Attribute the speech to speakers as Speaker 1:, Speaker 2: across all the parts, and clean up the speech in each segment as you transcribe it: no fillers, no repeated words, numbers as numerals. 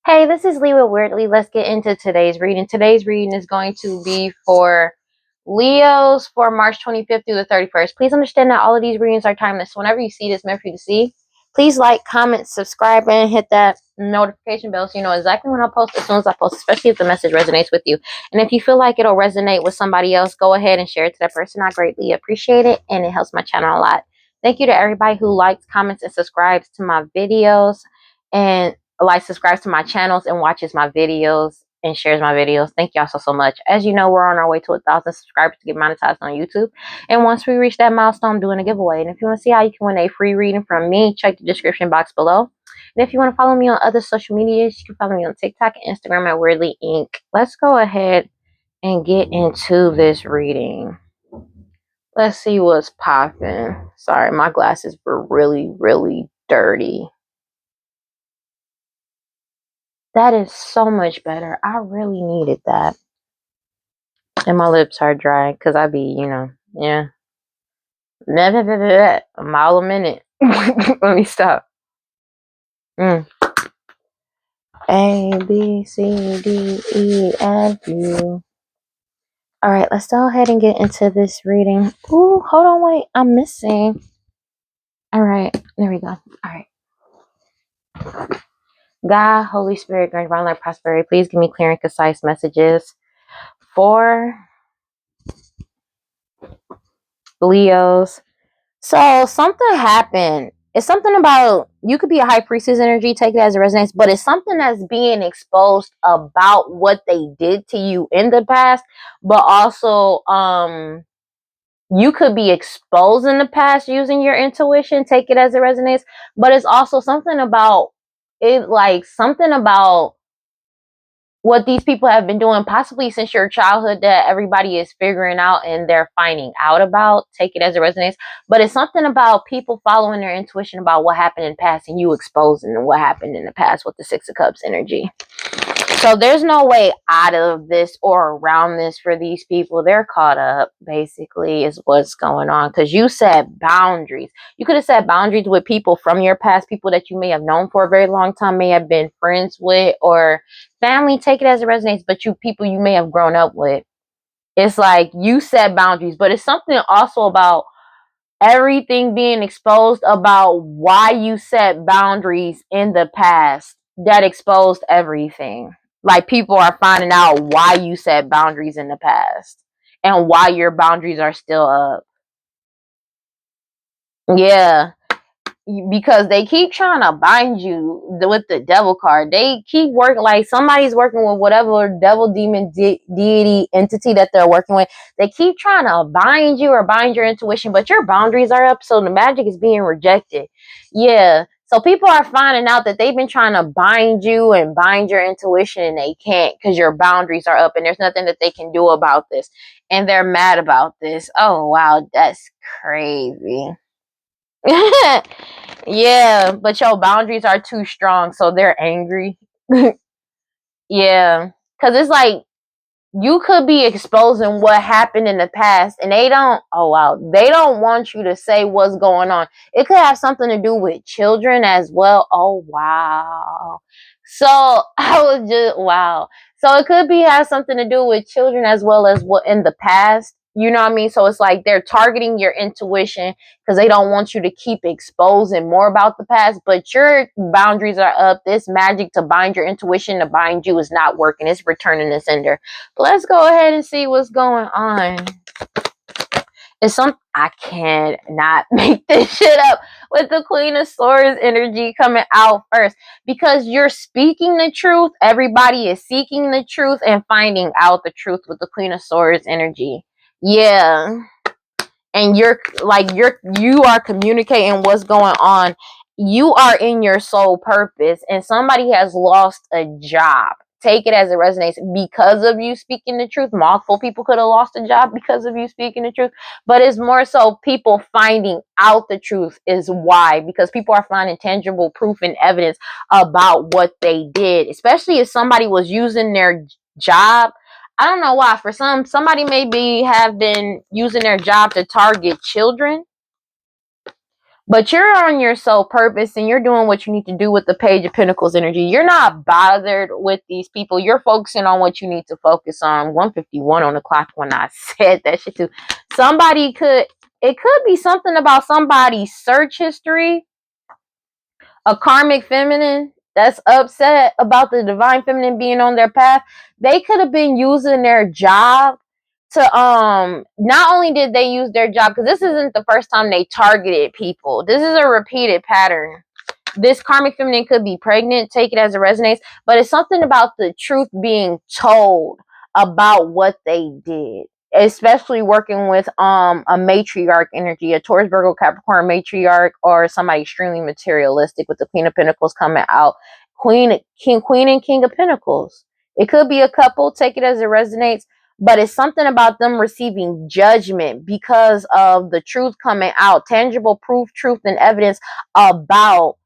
Speaker 1: Hey, this is Lee with WeirdLee. Let's get into today's reading. Today's reading is going to be for Leos for March 25th through the 31st. Please understand that all of these readings are timeless. Whenever you see this meant for you to see, please like, comment, subscribe, and hit that notification bell so you know exactly when I post as soon as I post, especially if the message resonates with you. And if you feel like it'll resonate with somebody else, go ahead and share it to that person. I greatly appreciate it, and it helps my channel a lot. Thank you to everybody who likes, comments, and subscribes to my videos. And subscribes to my channels and watches my videos and shares my videos. Thank y'all so much. As you know, we're on our way to 1,000 subscribers to get monetized on YouTube. And once we reach that milestone, I'm doing a giveaway. And if you want to see how you can win a free reading from me, check the description box below. And if you want to follow me on other social medias, you can follow me on TikTok and Instagram at WeirdLee Inc. Let's go ahead and get into this reading. Let's see what's popping. Sorry, my glasses were really dirty. That is so much better. I really needed that. And my lips are dry because I be, yeah. A mile a minute. Let me stop. A, B, C, D, E, F, U. All right, let's go ahead and get into this reading. Ooh, hold on, wait. I'm missing. All right, there we go. All right. God, Holy Spirit, grant divine life, prosperity. Please give me clear and concise messages for Leos. So something happened. It's something about, you could be a high priestess energy, take it as a resonance, but it's something that's being exposed about what they did to you in the past, but also you could be exposed in the past using your intuition, take it as a resonance, but it's also something about it, like something about what these people have been doing possibly since your childhood that everybody is figuring out and they're finding out about. Take it as it resonates. But it's something about people following their intuition about what happened in the past and you exposing what happened in the past with the Six of Cups energy. So there's no way out of this or around this for these people. They're caught up, basically, is what's going on. Because you said boundaries. You could have set boundaries with people from your past, people that you may have known for a very long time, may have been friends with, or family, take it as it resonates, but people you may have grown up with. It's like you set boundaries, but it's something also about everything being exposed about why you set boundaries in the past that exposed everything. Like people are finding out why you set boundaries in the past and why your boundaries are still up. Yeah. Because they keep trying to bind you with the devil card. They keep working, like somebody's working with whatever devil, demon, deity, entity that they're working with. They keep trying to bind you or bind your intuition, but your boundaries are up, so the magic is being rejected. Yeah. So people are finding out that they've been trying to bind you and bind your intuition and they can't because your boundaries are up and there's nothing that they can do about this. And they're mad about this. Oh, wow. That's crazy. Yeah, but your boundaries are too strong, so they're angry. Yeah, because it's like you could be exposing what happened in the past, and they don't. Oh wow, they don't want you to say what's going on. It could have something to do with children as well. Oh wow. So I was just wow. So it could be have something to do with children as well as what in the past. You know what I mean? So it's like they're targeting your intuition because they don't want you to keep exposing more about the past, but your boundaries are up. This magic to bind your intuition, to bind you, is not working. It's returning the sender. But let's go ahead and see what's going on. It's I can't not make this shit up with the Queen of Swords energy coming out first, because you're speaking the truth. Everybody is seeking the truth and finding out the truth with the Queen of Swords energy. Yeah. And you are communicating what's going on. You are in your soul purpose and somebody has lost a job. Take it as it resonates because of you speaking the truth. Multiple people could have lost a job because of you speaking the truth, but it's more so people finding out the truth is why, because people are finding tangible proof and evidence about what they did, especially if somebody was using their job. I don't know why. For somebody maybe have been using their job to target children. But you're on your soul purpose and you're doing what you need to do with the Page of Pentacles energy. You're not bothered with these people. You're focusing on what you need to focus on. 151 on the clock when I said that shit too. It could be something about somebody's search history. A karmic feminine that's upset about the divine feminine being on their path. They could have been using their job to not only did they use their job, because this isn't the first time they targeted people. This is a repeated pattern. This karmic feminine could be pregnant, take it as it resonates, but it's something about the truth being told about what they did, especially working with a matriarch energy, a Taurus, Virgo, Capricorn matriarch, or somebody extremely materialistic with the Queen of Pentacles coming out. Queen and King of Pentacles. It could be a couple, take it as it resonates, but it's something about them receiving judgment because of the truth coming out, tangible proof, truth, and evidence about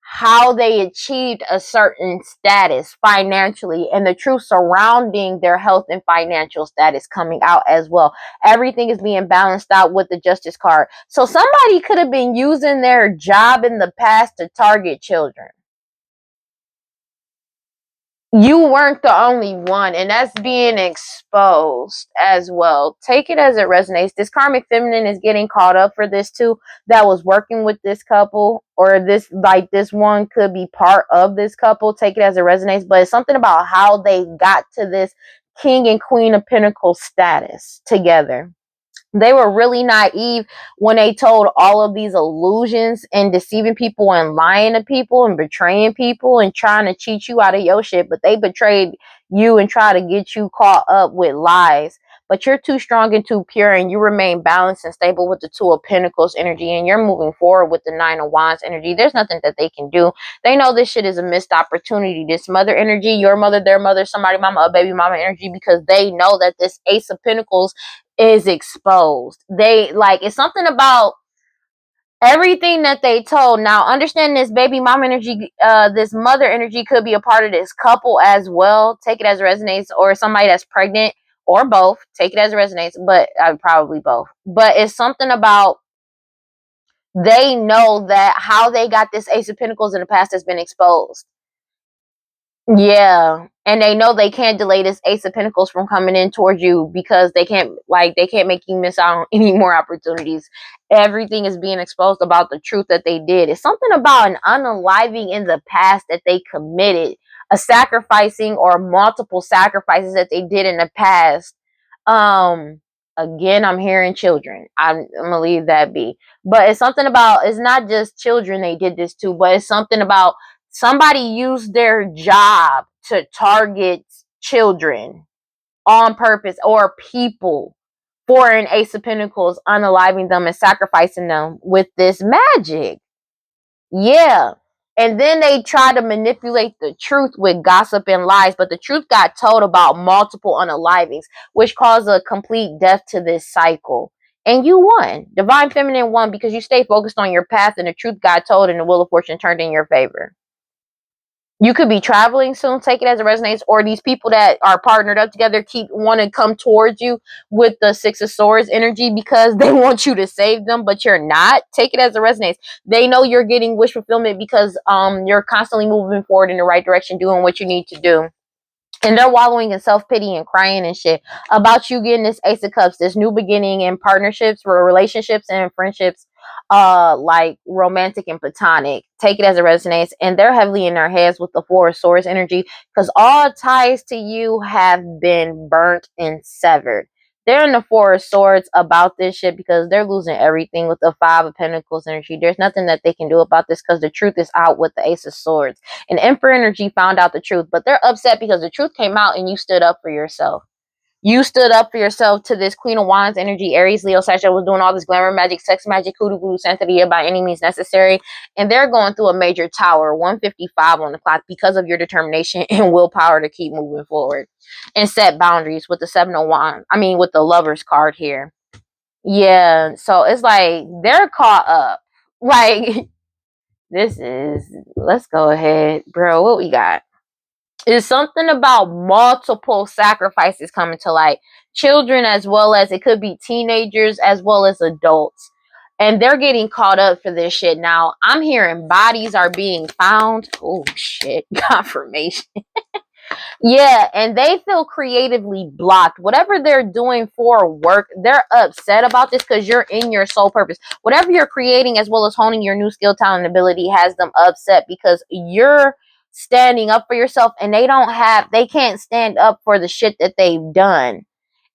Speaker 1: how they achieved a certain status financially, and the truth surrounding their health and financial status coming out as well. Everything is being balanced out with the Justice card. So somebody could have been using their job in the past to target children. You weren't the only one, and that's being exposed as well. Take it as it resonates. This karmic feminine is getting caught up for this too, that was working with this couple, or this one could be part of this couple. Take it as it resonates, but it's something about how they got to this King and Queen of Pentacles status together. They were really naive when they told all of these illusions and deceiving people and lying to people and betraying people and trying to cheat you out of your shit. But they betrayed you and try to get you caught up with lies. But you're too strong and too pure, and you remain balanced and stable with the Two of Pentacles energy, and you're moving forward with the Nine of Wands energy. There's nothing that they can do. They know this shit is a missed opportunity. This mother energy, your mother, their mother, somebody mama, a baby mama energy, because they know that this Ace of Pentacles is exposed. It's something about everything that they told. Now, understand this baby mom energy, this mother energy could be a part of this couple as well. Take it as it resonates, or somebody that's pregnant, or both. Take it as it resonates, but probably both. But it's something about they know that how they got this Ace of Pentacles in the past has been exposed. Yeah, and they know they can't delay this Ace of Pentacles from coming in towards you, because they can't make you miss out on any more opportunities. Everything is being exposed about the truth that they did. It's something about an unaliving in the past that they committed, a sacrificing or multiple sacrifices that they did in the past. Again, I'm hearing children. I'm gonna leave that be. But it's something about, it's not just children they did this to, but it's something about somebody used their job to target children on purpose, or people, for an Ace of Pentacles, unaliving them and sacrificing them with this magic. Yeah. And then they try to manipulate the truth with gossip and lies, but the truth got told about multiple unalivings, which caused a complete death to this cycle. And you won. Divine Feminine won because you stayed focused on your path, and the truth got told, and the Wheel of Fortune turned in your favor. You could be traveling soon, take it as it resonates, or these people that are partnered up together keep want to come towards you with the Six of Swords energy because they want you to save them, but you're not. Take it as it resonates. They know you're getting wish fulfillment because you're constantly moving forward in the right direction, doing what you need to do. And they're wallowing in self-pity and crying and shit about you getting this Ace of Cups, this new beginning in partnerships, or relationships and friendships, like romantic and platonic. Take it as it resonates. And they're heavily in their heads with the Four of Swords energy, because all ties to you have been burnt and severed. They're in the Four of Swords about this shit because they're losing everything with the Five of Pentacles energy. There's nothing that they can do about this because the truth is out with the Ace of Swords. And Emperor energy found out the truth, but they're upset because the truth came out and you stood up for yourself. You stood up for yourself to this Queen of Wands energy, Aries, Leo, Sagittarius, was doing all this glamour magic, sex magic, hoodoo, voodoo, Santeria by any means necessary. And they're going through a major tower, 155 on the clock, because of your determination and willpower to keep moving forward and set boundaries with the Seven of Wands. I mean, with the Lovers card here. Yeah, so it's like they're caught up. Like, let's go ahead, bro. What we got? It's something about multiple sacrifices coming to light. Children, as well as it could be teenagers, as well as adults. And they're getting caught up for this shit. Now, I'm hearing bodies are being found. Oh, shit. Confirmation. Yeah, and they feel creatively blocked. Whatever they're doing for work, they're upset about this because you're in your sole purpose. Whatever you're creating, as well as honing your new skill, talent, and ability, has them upset because you're standing up for yourself and they can't stand up for the shit that they've done.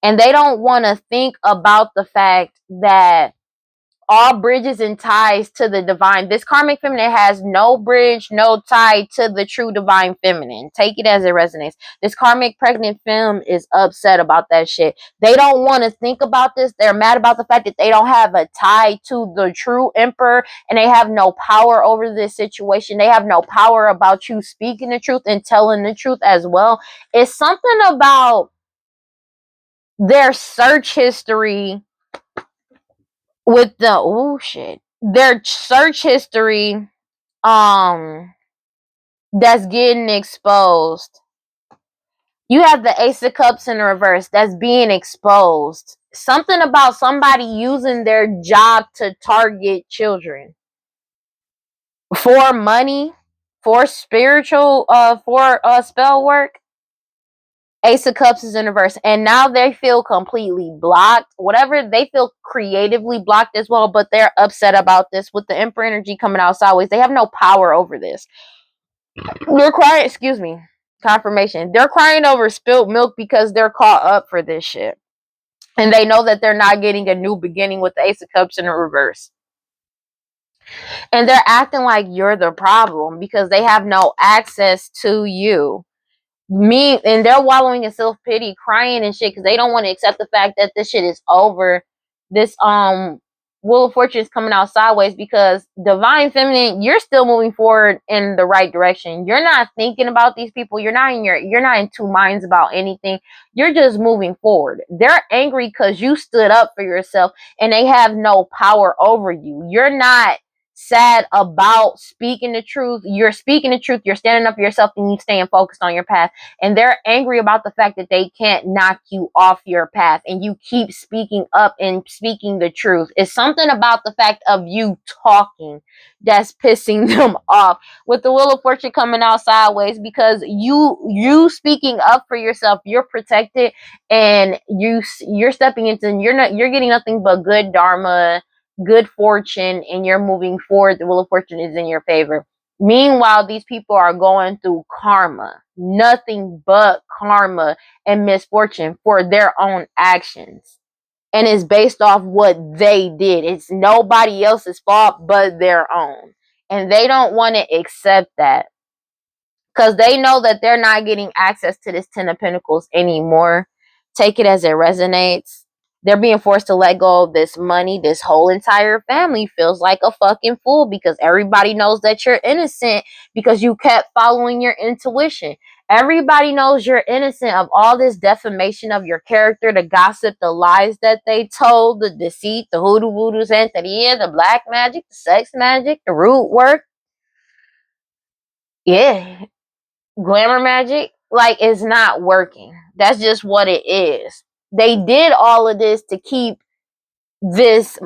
Speaker 1: And they don't want to think about the fact that all bridges and ties to the divine. This karmic feminine has no bridge, no tie to the true divine feminine. Take it as it resonates. This karmic pregnant femme is upset about that shit. They don't want to think about this. They're mad about the fact that they don't have a tie to the true emperor, and they have no power over this situation. They have no power about you speaking the truth and telling the truth as well. It's something about their search history with their search history that's getting exposed. You have the Ace of Cups in reverse that's being exposed. Something about somebody using their job to target children for money, for spiritual, for spell work. Ace of Cups is in reverse, and now they feel completely blocked. Whatever, they feel creatively blocked as well, but they're upset about this with the Emperor energy coming out sideways. They have no power over this. They're crying, excuse me, confirmation. They're crying over spilt milk because they're caught up for this shit. And they know that they're not getting a new beginning with the Ace of Cups in the reverse. And they're acting like you're the problem because they have no access to you. And they're wallowing in self-pity, crying and shit because they don't want to accept the fact that this shit is over. This Wheel of Fortune is coming out sideways because divine feminine, you're still moving forward in the right direction. You're not thinking about these people. You're not in two minds about anything. You're just moving forward. They're angry because you stood up for yourself and they have no power over you. You're not sad about speaking the truth. You're speaking the truth. You're standing up for yourself and you staying focused on your path. And they're angry about the fact that they can't knock you off your path and you keep speaking up and speaking the truth. It's something about the fact of you talking that's pissing them off with the Wheel of Fortune coming out sideways because you speaking up for yourself, you're protected, and you're stepping into, you're getting nothing but good dharma, good fortune, and you're moving forward. The Wheel of Fortune is in your favor. Meanwhile, these people are going through karma, nothing but karma and misfortune for their own actions. And it's based off what they did. It's nobody else's fault but their own. And they don't want to accept that because they know that they're not getting access to this Ten of Pentacles anymore. Take it as it resonates. They're being forced to let go of this money. This whole entire family feels like a fucking fool because everybody knows that you're innocent because you kept following your intuition. Everybody knows you're innocent of all this defamation of your character, the gossip, the lies that they told, the deceit, the hoodoo voodoo santeria, the black magic, the sex magic, the root work. Yeah. Glamour magic, like, is not working. That's just what it is. They did all of this to keep this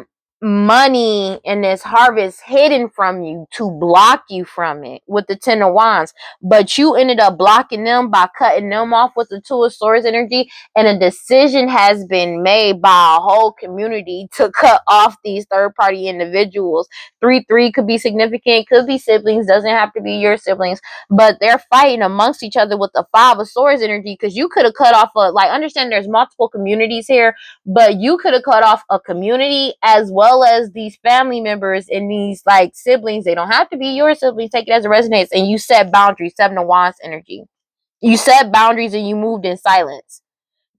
Speaker 1: money and this harvest hidden from you, to block you from it with the Ten of Wands, but you ended up blocking them by cutting them off with the Two of Swords energy, and a decision has been made by a whole community to cut off these third-party individuals. 3-3 could be significant, could be siblings, doesn't have to be your siblings, but they're fighting amongst each other with the Five of Swords energy because you could have cut off understand there's multiple communities here, but you could have cut off a community as well as these family members and these siblings. They don't have to be your siblings. Take it as it resonates. And you set boundaries. Seven of Wands energy. You set boundaries and you moved in silence.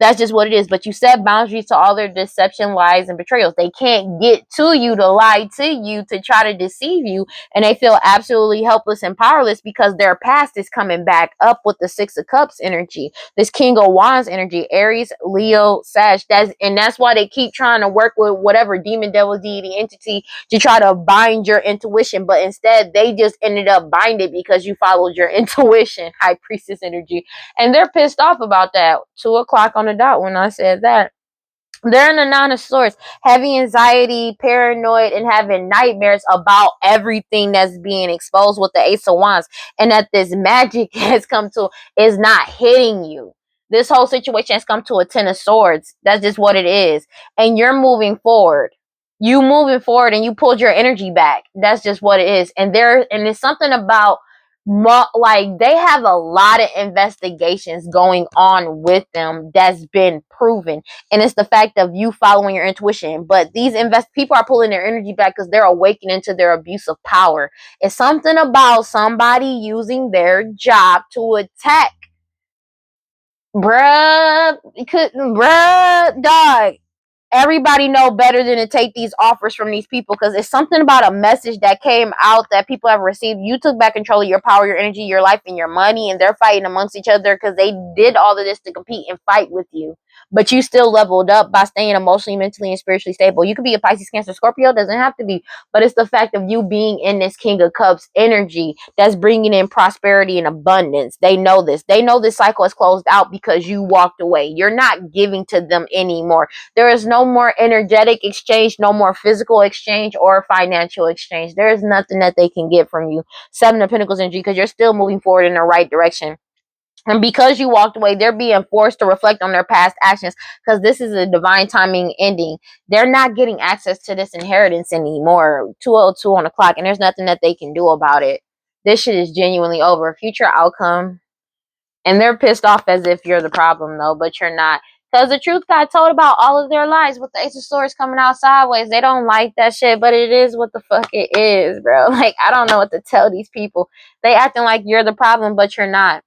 Speaker 1: That's just what it is. But you set boundaries to all their deception, lies, and betrayals. They can't get to you to lie to you, to try to deceive you. And they feel absolutely helpless and powerless because their past is coming back up with the Six of Cups energy. This King of Wands energy. Aries, Leo, Sag. That's why they keep trying to work with whatever demon, devil, deity, entity to try to bind your intuition. But instead, they just ended up binded because you followed your intuition. High Priestess energy. And they're pissed off about that. 2 o'clock on the dot when I said that. They're in the Nine of Swords, having anxiety, paranoid, and having nightmares about everything that's being exposed with the Ace of Wands, and that this magic has come to is not hitting you. This whole situation has come to a Ten of Swords. That's just what it is, and you're moving forward. You moving forward, and you pulled your energy back. That's just what it is, and it's something about like they have a lot of investigations going on with them that's been proven, and it's the fact of you following your intuition. But these people are pulling their energy back because they're awakening to their abuse of power. It's something about somebody using their job to attack. Bruh, dog, everybody know better than to take these offers from these people, because it's something about a message that came out that people have received. You took back control of your power, your energy, your life, and your money, and they're fighting amongst each other because they did all of this to compete and fight with you. But you still leveled up by staying emotionally, mentally, and spiritually stable. You could be a Pisces, Cancer, Scorpio, doesn't have to be, but it's the fact of you being in this King of Cups energy that's bringing in prosperity and abundance. They know this. They know this cycle is closed out because you walked away. You're not giving to them anymore. There is no more energetic exchange, no more physical exchange or financial exchange. There is nothing that they can get from you. Seven of Pentacles energy, because you're still moving forward in the right direction. And because you walked away, they're being forced to reflect on their past actions, because this is a divine timing ending. They're not getting access to this inheritance anymore. 2:02 on the clock, and there's nothing that they can do about it. This shit is genuinely over. Future outcome. And they're pissed off as if you're the problem, though, but you're not. Because the truth got told about all of their lives with the Ace of Swords coming out sideways. They don't like that shit, but it is what the fuck it is, bro. Like, I don't know what to tell these people. They acting like you're the problem, but you're not.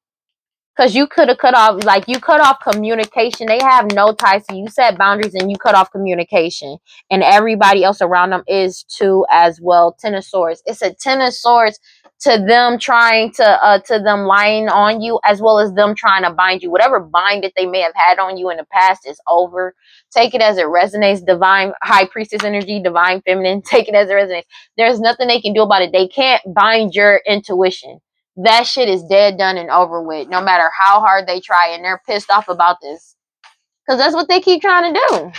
Speaker 1: Because you could have cut off, like, you cut off communication. They have no ties to you. You set boundaries and you cut off communication. And everybody else around them is too as well. Ten of Swords. It's a Ten of Swords to them trying to them lying on you, as well as them trying to bind you. Whatever bind that they may have had on you in the past is over. Take it as it resonates. Divine High Priestess energy, Divine Feminine. Take it as it resonates. There's nothing they can do about it. They can't bind your intuition. That shit is dead, done, and over with, no matter how hard they try, and they're pissed off about this. Because that's what they keep trying to do.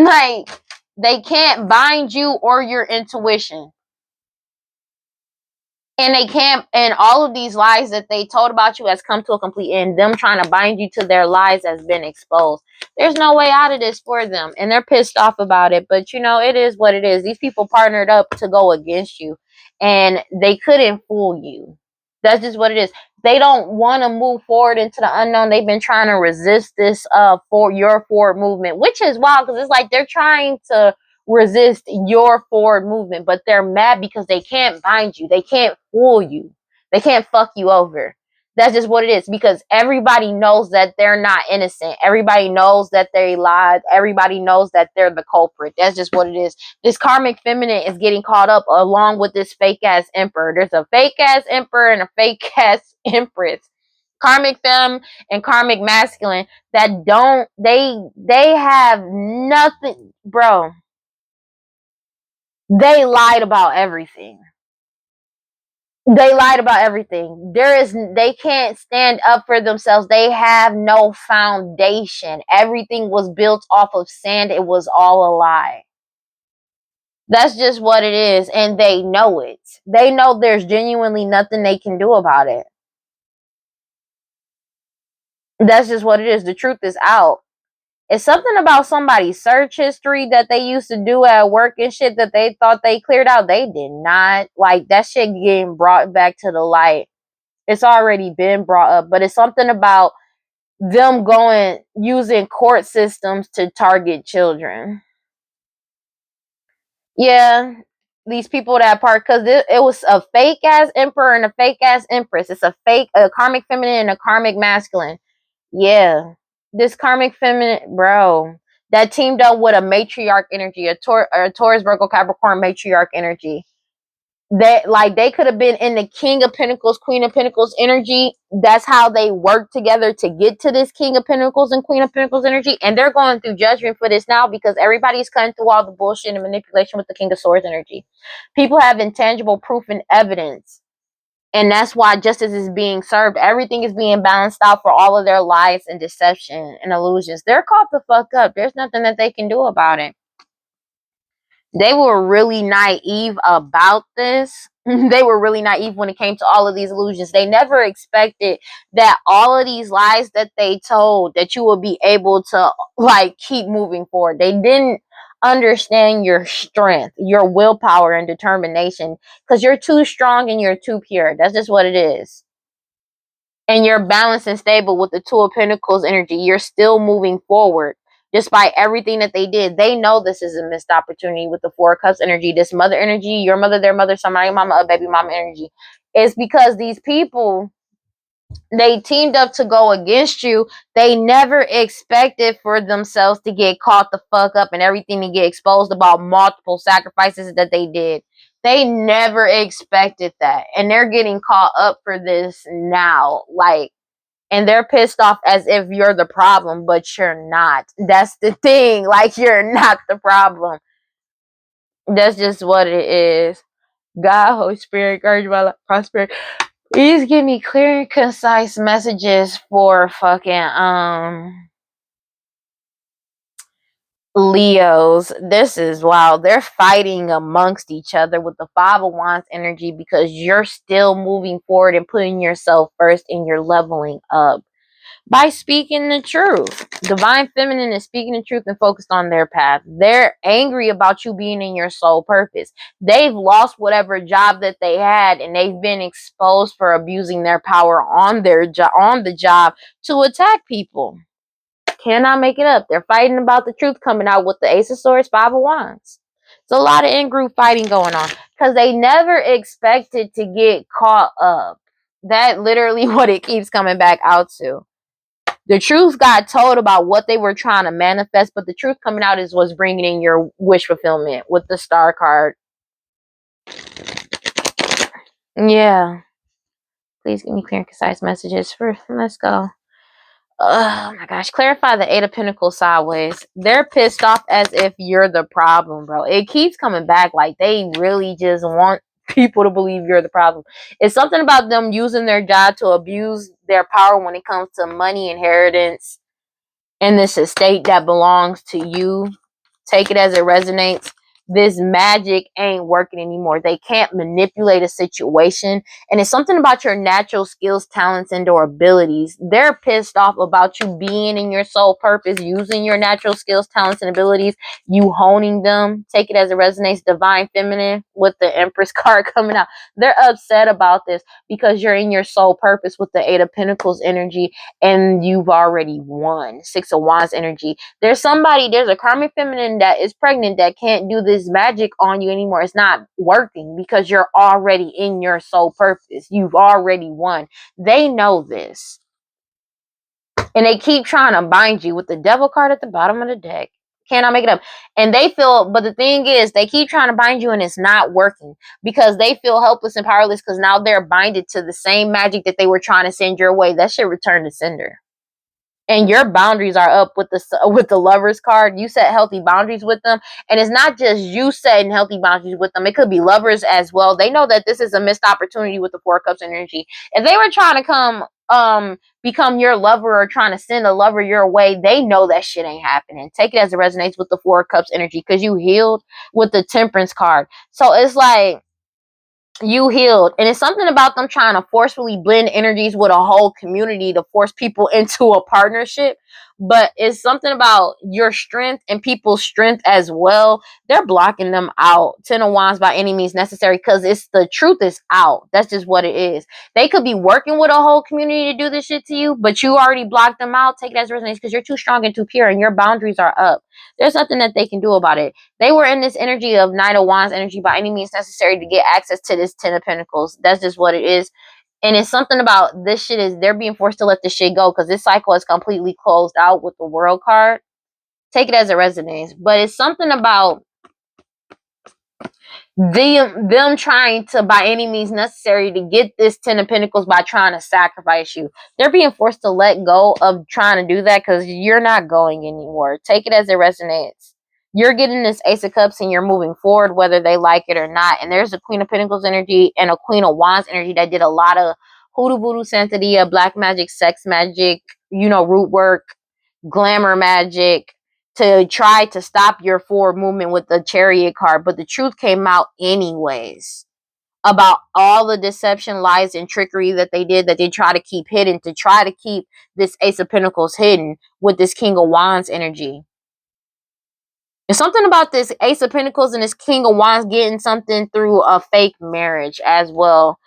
Speaker 1: Like, they can't bind you or your intuition. And they can't, and all of these lies that they told about you has come to a complete end. Them trying to bind you to their lies has been exposed. There's no way out of this for them, and they're pissed off about it. But, you know, it is what it is. These people partnered up to go against you, and they couldn't fool you. That's just what it is. They don't want to move forward into the unknown. They've been trying to resist this for your forward movement, which is wild, because it's like they're trying to resist your forward movement, but they're mad because they can't bind you. They can't fool you. They can't fuck you over. That's just what it is, because everybody knows that they're not innocent. Everybody knows that they lied. Everybody knows that they're the culprit. That's just what it is. This karmic feminine is getting caught up along with this fake ass emperor. There's a fake ass emperor and a fake ass empress. Karmic femme and karmic masculine that don't, they have nothing, bro. They lied about everything. They lied about everything. They can't stand up for themselves. They have no foundation. Everything was built off of sand. It was all a lie. That's just what it is, and they know it. They know there's genuinely nothing they can do about it. That's just what it is. The truth is out. It's something about somebody's search history that they used to do at work and shit that they thought they cleared out. They did not. Like, that shit getting brought back to the light. It's already been brought up, but it's something about them using court systems to target children. Yeah, these people that part, because it was a fake ass emperor and a fake ass empress. It's a karmic feminine and a karmic masculine. Yeah, this karmic feminine, bro, that teamed up with a matriarch energy, a Taurus, Virgo, Capricorn matriarch energy. That, like, they could have been in the King of Pentacles, Queen of Pentacles energy. That's how they work together to get to this King of Pentacles and Queen of Pentacles energy. And they're going through judgment for this now, because everybody's cutting through all the bullshit and manipulation with the King of Swords energy. People have intangible proof and evidence And that's why justice is being served. Everything is being balanced out for all of their lies and deception and illusions. They're caught the fuck up. There's nothing that they can do about it. They were really naive about this. They were really naive when it came to all of these illusions. They never expected that all of these lies that they told, that you would be able to like keep moving forward. They didn't understand your strength, your willpower and determination, because you're too strong and you're too pure. That's just what it is. And you're balanced and stable with the Two of Pentacles energy. You're still moving forward despite everything that they did. They know this is a missed opportunity with the Four of Cups energy. This mother energy, your mother, their mother, somebody mama, a baby mama energy. It's because these people, they teamed up to go against you. They never expected for themselves to get caught the fuck up and everything to get exposed about multiple sacrifices that they did. They never expected that. And they're getting caught up for this now. Like, and they're pissed off as if you're the problem, but you're not. That's the thing. Like, you're not the problem. That's just what it is. God, Holy Spirit, guard my life, prosperity. Please give me clear and concise messages for fucking Leos. This is wild. They're fighting amongst each other with the Five of Wands energy because you're still moving forward and putting yourself first and you're leveling up by speaking the truth. Divine Feminine is speaking the truth and focused on their path. They're angry about you being in your soul purpose. They've lost whatever job that they had and they've been exposed for abusing their power on their on the job to attack people. Cannot make it up. They're fighting about the truth coming out with the Ace of Swords, Five of Wands. It's a lot of in-group fighting going on because they never expected to get caught up. That literally what it keeps coming back out to. The truth got told about what they were trying to manifest, but the truth coming out is what's bringing in your wish fulfillment with the Star card. Yeah. Please give me clear and concise messages for, let's go. Oh my gosh. Clarify the Eight of Pentacles sideways. They're pissed off as if you're the problem, bro. It keeps coming back like they really just want people to believe you're the problem. It's something about them using their job to abuse their power when it comes to money, inheritance, and this estate that belongs to you. Take it as it resonates. This magic ain't working anymore. They can't manipulate a situation. And it's something about your natural skills, talents, and or abilities. They're pissed off about you being in your soul purpose, using your natural skills, talents, and abilities, you honing them. Take it as it resonates. Divine Feminine with the Empress card coming out. They're upset about this because you're in your soul purpose with the Eight of Pentacles energy and you've already won. Six of Wands energy. There's a Karmic Feminine that is pregnant that can't do this magic on you anymore. It's not working because you're already in your soul purpose. You've already won. They know this. And they keep trying to bind you with the Devil card at the bottom of the deck. Cannot make it up. And they feel, but the thing is, they keep trying to bind you and it's not working because they feel helpless and powerless because now they're binded to the same magic that they were trying to send your way. That should return to sender. And your boundaries are up with the Lovers card. You set healthy boundaries with them, and it's not just you setting healthy boundaries with them. It could be lovers as well. They know that this is a missed opportunity with the Four of Cups energy. If they were trying to come become your lover or trying to send a lover your way, they know that shit ain't happening. Take it as it resonates with the Four of Cups energy because you healed with the Temperance card. So it's like you healed, and it's something about them trying to forcefully blend energies with a whole community to force people into a partnership. But it's something about your strength and people's strength as well. They're blocking them out. Ten of Wands by any means necessary because it's the truth is out. That's just what it is. They could be working with a whole community to do this shit to you, but you already blocked them out. Take it as resonates because you're too strong and too pure and your boundaries are up. There's nothing that they can do about it. They were in this energy of Nine of Wands energy by any means necessary to get access to this Ten of Pentacles. That's just what it is. And it's something about this shit is they're being forced to let this shit go because this cycle is completely closed out with the World card. Take it as it resonates. But it's something about them trying to by any means necessary to get this Ten of Pentacles by trying to sacrifice you. They're being forced to let go of trying to do that because you're not going anywhere. Take it as it resonates. You're getting this Ace of Cups and you're moving forward whether they like it or not. And there's a Queen of Pentacles energy and a Queen of Wands energy that did a lot of hoodoo, voodoo, santeria, black magic, sex magic, root work, glamour magic to try to stop your forward movement with the Chariot card. But the truth came out anyways about all the deception, lies, and trickery that they did, that they try to keep hidden, to try to keep this Ace of Pentacles hidden with this King of Wands energy. There's something about this Ace of Pentacles and this King of Wands getting something through a fake marriage as well.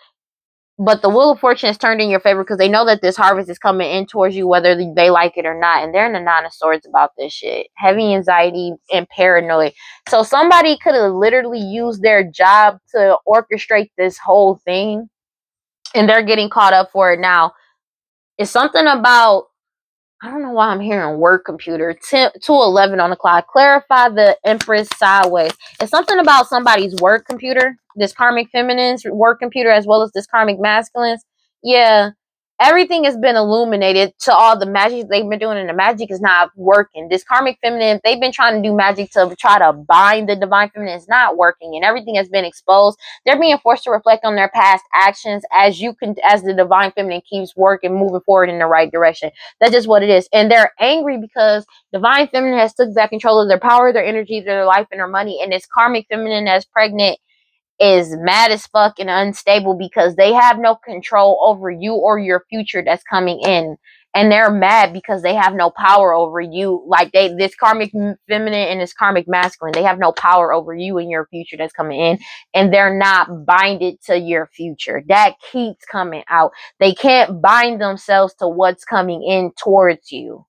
Speaker 1: But the Wheel of Fortune is turned in your favor because they know that this harvest is coming in towards you whether they like it or not. And they're in the Nine of Swords about this shit. Heavy anxiety and paranoid. So somebody could have literally used their job to orchestrate this whole thing. And they're getting caught up for it now. It's something about, I don't know why I'm hearing work computer. 2:11 on the clock. Clarify the Empress sideways. It's something about somebody's work computer. This karmic feminine's work computer as well as this karmic masculine's. Yeah. Everything has been illuminated to all the magic they've been doing, and the magic is not working. This karmic feminine, they've been trying to do magic to try to bind the divine feminine. It's not working, and everything has been exposed. They're being forced to reflect on their past actions as the divine feminine keeps working, moving forward in the right direction. That's just what it is. And they're angry because divine feminine has took back control of their power, their energy, their life, and their money. And this karmic feminine that's pregnant is mad as fuck and unstable because they have no control over you or your future that's coming in. And they're mad because they have no power over you. Like this karmic feminine and this karmic masculine, they have no power over you and your future that's coming in. And they're not binded to your future. That keeps coming out. They can't bind themselves to what's coming in towards you.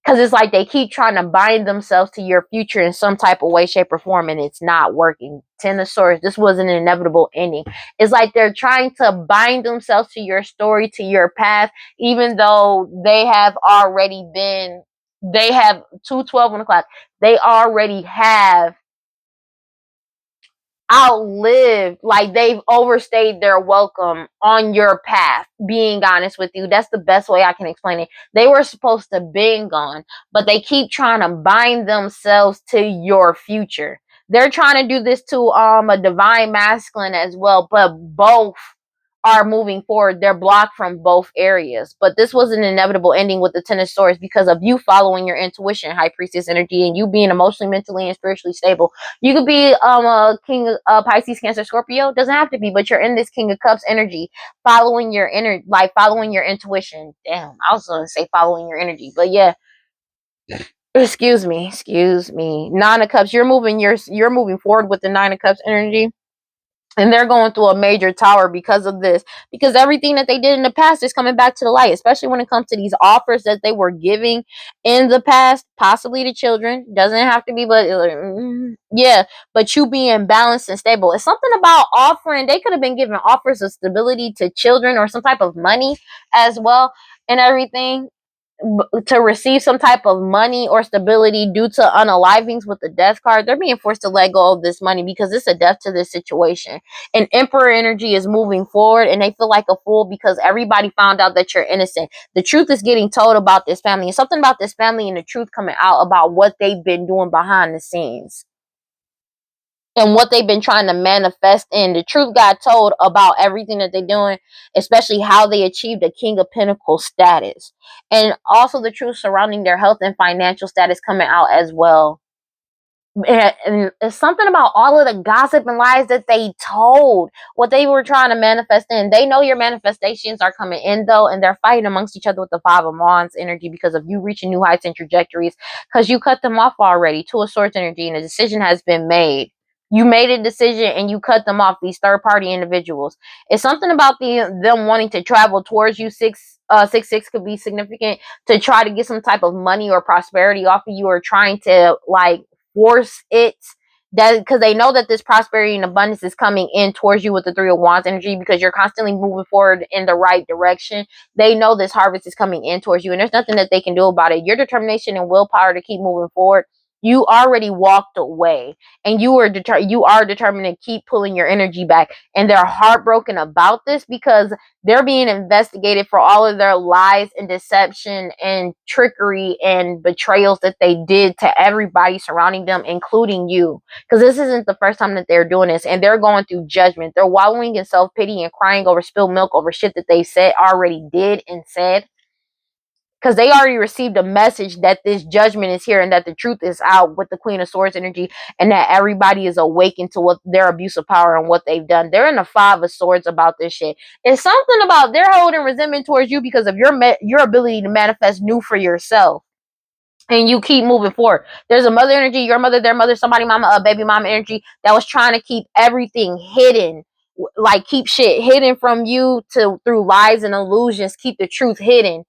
Speaker 1: Because it's like they keep trying to bind themselves to your future in some type of way, shape, or form, and it's not working. Ten of Swords, this was an inevitable ending. It's like they're trying to bind themselves to your story, to your path, even though they have 2:12 on the clock. They already have outlived, like they've overstayed their welcome on your path. Being honest with you, that's the best way I can explain it. They were supposed to be gone, but they keep trying to bind themselves to your future. They're trying to do this to a divine masculine as well, but both are moving forward. They're blocked from both areas. But this was an inevitable ending with the Ten of Swords because of you following your intuition, High Priestess energy, and you being emotionally, mentally, and spiritually stable. You could be a King of Pisces, Cancer, Scorpio. Doesn't have to be, but you're in this King of Cups energy, following your following your intuition. Damn, I was gonna say following your energy, but yeah. Excuse me. Nine of Cups. You're moving forward with the Nine of Cups energy. And they're going through a major tower because of this. Because everything that they did in the past is coming back to the light, especially when it comes to these offers that they were giving in the past, possibly to children. Doesn't have to be, but yeah, but you being balanced and stable. It's something about offering. They could have been giving offers of stability to children or some type of money as well and everything, to receive some type of money or stability due to unalivings with the death card. They're being forced to let go of this money because it's a death to this situation. And Emperor energy is moving forward and they feel like a fool because everybody found out that you're innocent. The truth is getting told about this family, and something about this family and the truth coming out about what they've been doing behind the scenes and what they've been trying to manifest in. The truth got told about everything that they're doing, especially how they achieved a King of Pentacles status. And also the truth surrounding their health and financial status coming out as well. And it's something about all of the gossip and lies that they told, what they were trying to manifest in. They know your manifestations are coming in though, and they're fighting amongst each other with the Five of Wands energy because of you reaching new heights and trajectories, because you cut them off already. Two of Swords energy, and a decision has been made. You made a decision and you cut them off, these third-party individuals. It's something about them wanting to travel towards you. 666 could be significant, to try to get some type of money or prosperity off of you, or trying to force it, that because they know that this prosperity and abundance is coming in towards you with the Three of Wands energy, because you're constantly moving forward in the right direction. They know this harvest is coming in towards you, and there's nothing that they can do about it. Your determination and willpower to keep moving forward, You already walked away, and you are determined to keep pulling your energy back. And they're heartbroken about this because they're being investigated for all of their lies and deception and trickery and betrayals that they did to everybody surrounding them, including you. Because this isn't the first time that they're doing this, and they're going through judgment. They're wallowing in self-pity and crying over spilled milk over shit that they already did and said, because they already received a message that this judgment is here and that the truth is out with the Queen of Swords energy, and that everybody is awakened to what their abuse of power and what they've done. They're in the Five of Swords about this shit. It's something about they're holding resentment towards you because of your ability to manifest new for yourself. And you keep moving forward. There's a mother energy, your mother, their mother, somebody mama, a baby mama energy that was trying to keep everything hidden, like keep shit hidden from you through lies and illusions, keep the truth hidden,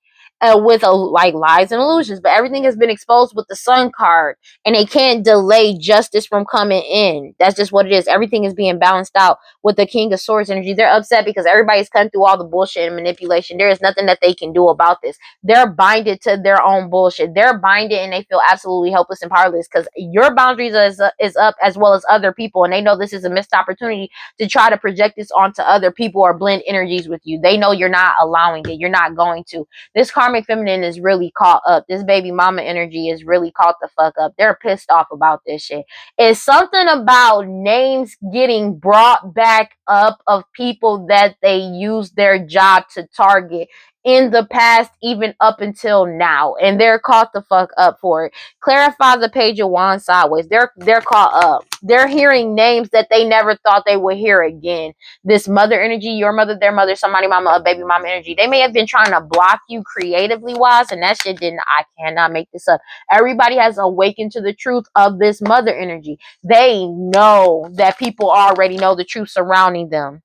Speaker 1: with like lies and illusions. But everything has been exposed with the Sun card, and they can't delay justice from coming in. That's just what it is. Everything is being balanced out with the King of Swords energy. They're upset because everybody's cutting through all the bullshit and manipulation. There is nothing that they can do about this. They're binded to their own bullshit. They're binded, and they feel absolutely helpless and powerless because your boundaries is up, as well as other people, and they know this is a missed opportunity to try to project this onto other people or blend energies with you. They know you're not allowing it. You're not going to. This karmic feminine is really caught up. This baby mama energy is really caught the fuck up. They're pissed off about this shit. It's something about names getting brought back up of people that they use their job to target in the past, even up until now, and they're caught the fuck up for it. Clarify the Page of Wands sideways. They're caught up. They're hearing names that they never thought they would hear again. This mother energy, your mother, their mother, somebody mama, a baby mama energy. They may have been trying to block you creatively wise, and that shit didn't. I cannot make this up. Everybody has awakened to the truth of this mother energy. They know that people already know the truth surrounding them.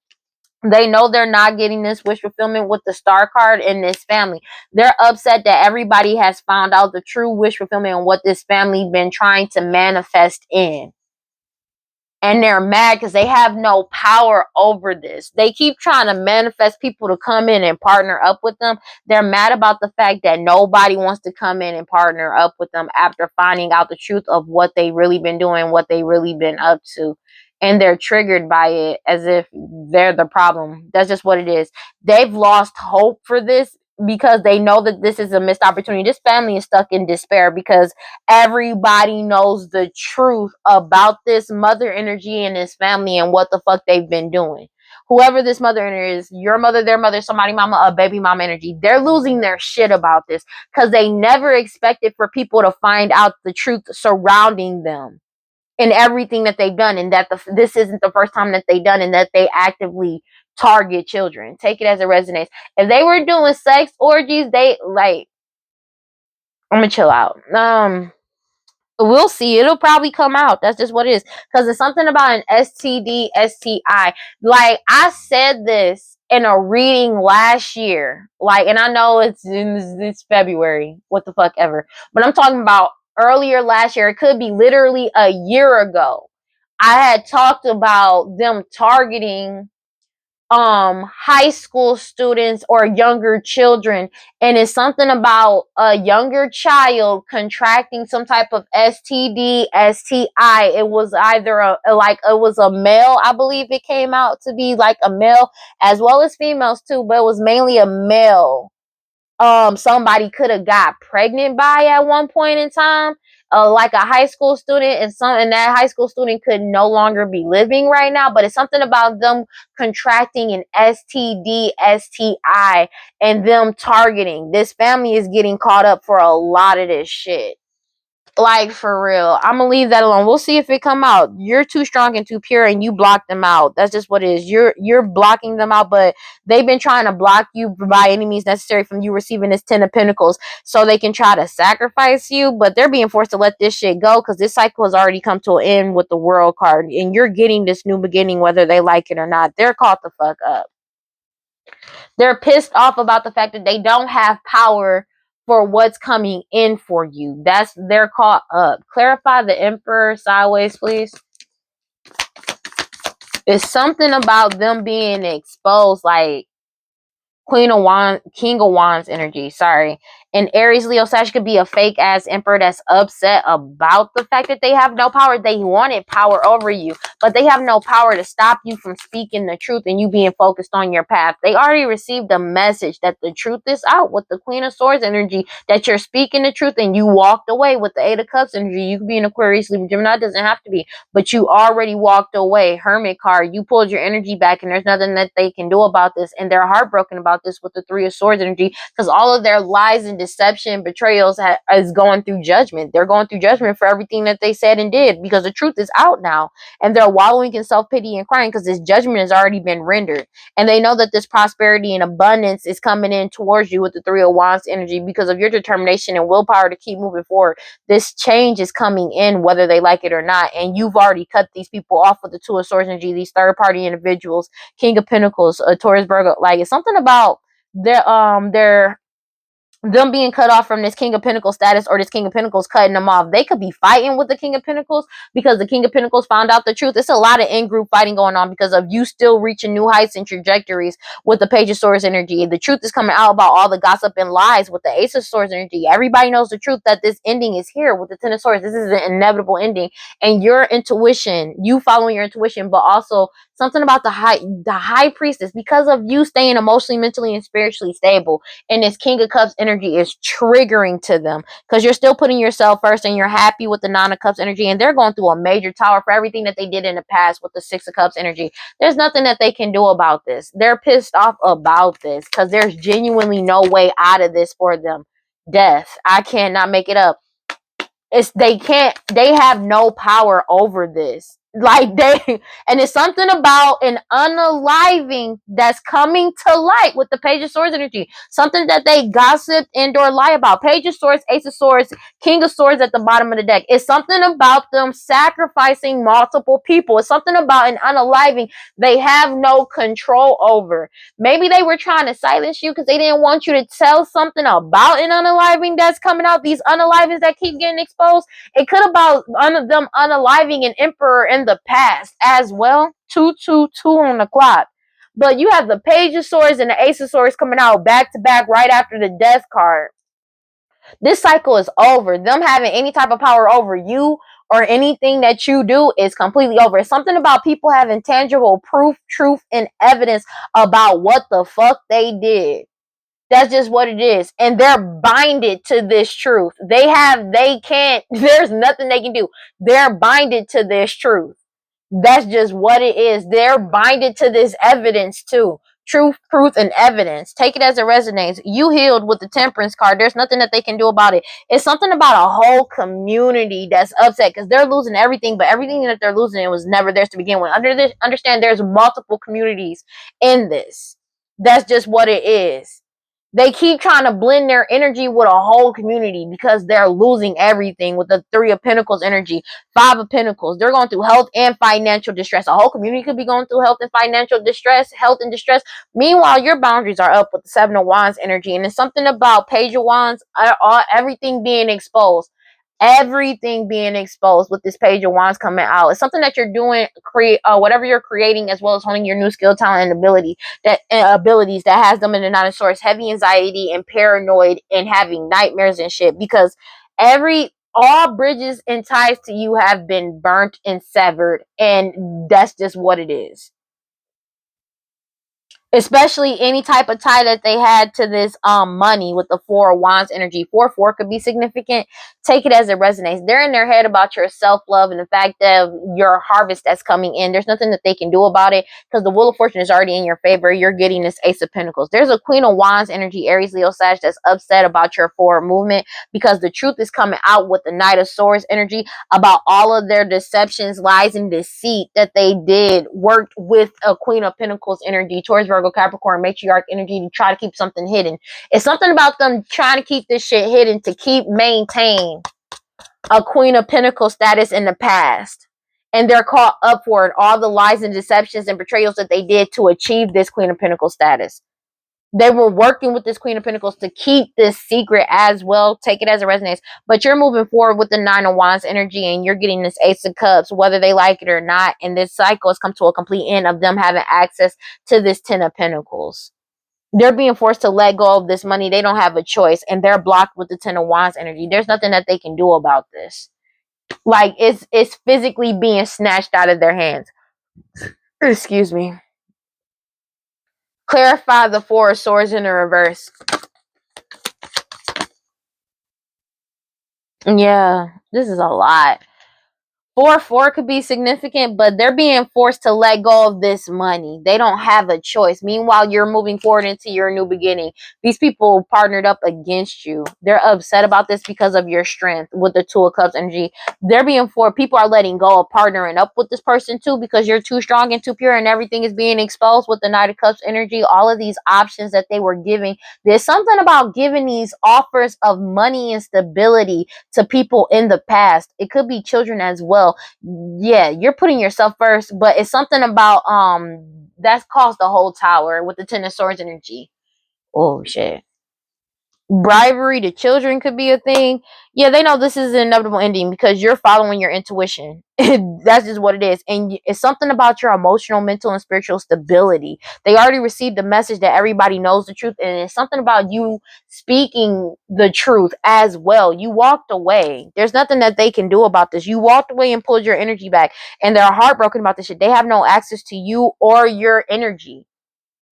Speaker 1: They know they're not getting this wish fulfillment with the Star card in this family. They're upset that everybody has found out the true wish fulfillment and what this family been trying to manifest in. And they're mad because they have no power over this. They keep trying to manifest people to come in and partner up with them. They're mad about the fact that nobody wants to come in and partner up with them after finding out the truth of what they really been doing, what they really been up to. And they're triggered by it as if they're the problem. That's just what it is. They've lost hope for this because they know that this is a missed opportunity. This family is stuck in despair because everybody knows the truth about this mother energy and this family and what the fuck they've been doing. Whoever this mother energy is, your mother, their mother, somebody mama, a baby mama energy, they're losing their shit about this because they never expected for people to find out the truth surrounding them and everything that they've done, and that this isn't the first time that they've done, and that they actively target children. Take it as it resonates. If they were doing sex orgies, they like, I'm gonna chill out. We'll see. It'll probably come out. That's just what it is. Because it's something about an STD, STI. Like, I said this in a reading last year. Like, and I know it's February. What the fuck ever. But I'm talking about earlier last year. It could be literally a year ago. I had talked about them targeting high school students or younger children, and it's something about a younger child contracting some type of STD, STI. It was either it was a male. I believe it came out to be like a male as well as females too, but it was mainly a male. Somebody could have got pregnant by at one point in time, like a high school student, and that high school student could no longer be living right now. But it's something about them contracting an STD, STI, and them targeting. This family is getting caught up for a lot of this shit. Like, for real. I'm gonna leave that alone. We'll see if it come out. You're too strong and too pure, and you block them out. That's just what it is. You're blocking them out, but they've been trying to block you by any means necessary from you receiving this 10 of Pentacles so they can try to sacrifice you, but they're being forced to let this shit go because this cycle has already come to an end with the World card, and you're getting this new beginning whether they like it or not. They're caught the fuck up. They're pissed off about the fact that they don't have power for what's coming in for you. They're caught up. Clarify the Emperor sideways, please. It's something about them being exposed. Like, King of Wands energy, sorry. And Aries, Leo, Sag could be a fake ass emperor that's upset about the fact that they have no power. They wanted power over you, but they have no power to stop you from speaking the truth and you being focused on your path. They already received a message that the truth is out with the Queen of Swords energy, that you're speaking the truth, and you walked away with the Eight of Cups energy. You could be an Aquarius, Libra, Gemini, it doesn't have to be, but you already walked away. Hermit card, you pulled your energy back, and there's nothing that they can do about this, and they're heartbroken about this with the Three of Swords energy, because all of their lies and deception, betrayals is going through judgment. They're going through judgment for everything that they said and did, because the truth is out now, and they're wallowing in self-pity and crying because this judgment has already been rendered, and they know that this prosperity and abundance is coming in towards you with the Three of Wands energy because of your determination and willpower to keep moving forward. This change is coming in whether they like it or not, and you've already cut these people off with the Two of Swords energy, these third-party individuals, King of Pentacles, Taurus, Virgo. Like, it's something about their them being cut off from this King of Pentacles status, or this King of Pentacles cutting them off. They could be fighting with the King of Pentacles because the King of Pentacles found out the truth. It's a lot of in-group fighting going on because of you still reaching new heights and trajectories with the Page of Swords energy. The truth is coming out about all the gossip and lies with the Ace of Swords energy. Everybody knows the truth that this ending is here with the Ten of Swords. This is an inevitable ending, and your intuition, you following your intuition, but also something about the high priestess, because of you staying emotionally, mentally, and spiritually stable, and this King of Cups energy is triggering to them because you're still putting yourself first, and you're happy with the Nine of Cups energy, and they're going through a major tower for everything that they did in the past with the Six of Cups energy. There's nothing that they can do about this. They're pissed off about this because there's genuinely no way out of this for them. Death. I cannot make it up. They have no power over this. Like, and it's something about an unaliving that's coming to light with the Page of Swords energy. Something that they gossiped and or lie about. Page of Swords, Ace of Swords, King of Swords at the bottom of the deck. It's something about them sacrificing multiple people. It's something about an unaliving they have no control over. Maybe they were trying to silence you because they didn't want you to tell something about an unaliving that's coming out. These unalivings that keep getting exposed. It could about them unaliving an emperor in the past as well. 222 on the clock. But you have the Page of Swords and the Ace of Swords coming out back to back right after the Death card. This cycle is over. Them having any type of power over you or anything that you do is completely over. It's something about people having tangible proof, truth, and evidence about what the fuck they did. That's just what it is. And they're binded to this truth. They can't, there's nothing they can do. They're binded to this truth. That's just what it is. They're binded to this evidence too. Truth, proof, and evidence. Take it as it resonates. You healed with the Temperance card. There's nothing that they can do about it. It's something about a whole community that's upset because they're losing everything, but everything that they're losing, it was never theirs to begin with. Understand there's multiple communities in this. That's just what it is. They keep trying to blend their energy with a whole community because they're losing everything with the Three of Pentacles energy, Five of Pentacles. They're going through health and financial distress. A whole community could be going through health and financial distress, health and distress. Meanwhile, your boundaries are up with the Seven of Wands energy. And it's something about Page of Wands, everything being exposed. Everything being exposed with this Page of Wands coming out. It's something that you're doing, whatever you're creating, as well as honing your new skill, talent, and abilities that has them in the Nine of Swords, heavy anxiety and paranoid and having nightmares and shit, because all bridges and ties to you have been burnt and severed, and that's just what it is. Especially any type of tie that they had to this money with the Four of Wands energy. 4-4 could be significant. Take it as it resonates. They're in their head about your self-love and the fact that your harvest that's coming in. There's nothing that they can do about it because the Wheel of Fortune is already in your favor. You're getting this Ace of Pentacles. There's a Queen of Wands energy, Aries, Leo, Sag, that's upset about your forward movement because the truth is coming out with the Knight of Swords energy about all of their deceptions, lies, and deceit that they did. Worked with a Queen of Pentacles energy, Taurus, Virgo, Capricorn, matriarch energy to try to keep something hidden. It's something about them trying to keep this shit hidden to maintain a Queen of Pentacles status in the past. And they're caught up for it. All the lies and deceptions and betrayals that they did to achieve this Queen of Pentacles status. They were working with this Queen of Pentacles to keep this secret as well. Take it as it resonates. But you're moving forward with the Nine of Wands energy, and you're getting this Ace of Cups, whether they like it or not. And this cycle has come to a complete end of them having access to this Ten of Pentacles. They're being forced to let go of this money. They don't have a choice, and they're blocked with the Ten of Wands energy. There's nothing that they can do about this. Like, it's physically being snatched out of their hands. Excuse me. Clarify the Four of Swords in the reverse. Yeah, this is a lot. 4-4 could be significant, but they're being forced to let go of this money. They don't have a choice. Meanwhile, you're moving forward into your new beginning. These people partnered up against you. They're upset about this because of your strength with the Two of Cups energy. They're being forced. People are letting go of partnering up with this person too because you're too strong and too pure, and everything is being exposed with the Knight of Cups energy. All of these options that they were giving. There's something about giving these offers of money and stability to people in the past. It could be children as well. Yeah, you're putting yourself first, but it's something about that's caused the whole tower with the Ten of Swords energy. Oh shit. Bribery to children could be a thing. Yeah, they know this is an inevitable ending because you're following your intuition. That's just what it is. And it's something about your emotional, mental, and spiritual stability. They already received the message that everybody knows the truth, and it's something about you speaking the truth as well. You walked away. There's nothing that they can do about this. You walked away and pulled your energy back, and they're heartbroken about this shit. They have no access to you or your energy.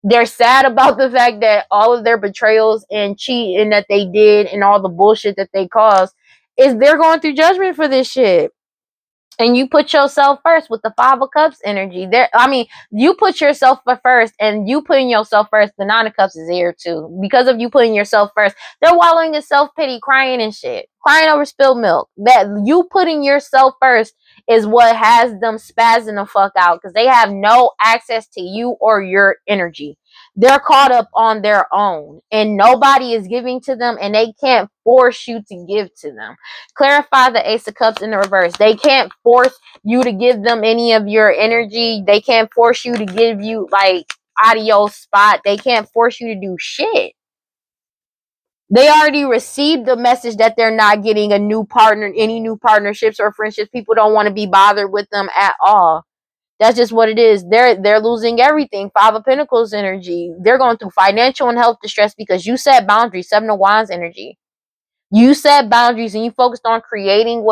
Speaker 1: They're sad about the fact that all of their betrayals and cheating that they did and all the bullshit that they caused is they're going through judgment for this shit. And you put yourself first with the Five of Cups energy. There, I mean, you put yourself first, and you putting yourself first. The Nine of Cups is here too because of you putting yourself first. They're wallowing in self pity, crying and shit, crying over spilled milk. That you putting yourself first is what has them spazzing the fuck out because they have no access to you or your energy. They're caught up on their own, and nobody is giving to them, and they can't force you to give to them. Clarify the Ace of Cups in the reverse. They can't force you to give them any of your energy. They can't force you to give you like audio spot. They can't force you to do shit. They already received the message that they're not getting a new partner, any new partnerships or friendships. People don't want to be bothered with them at all. That's just what it is. They're losing everything. Five of Pentacles energy. They're going through financial and health distress because you set boundaries. Seven of Wands energy. You set boundaries and you focused on creating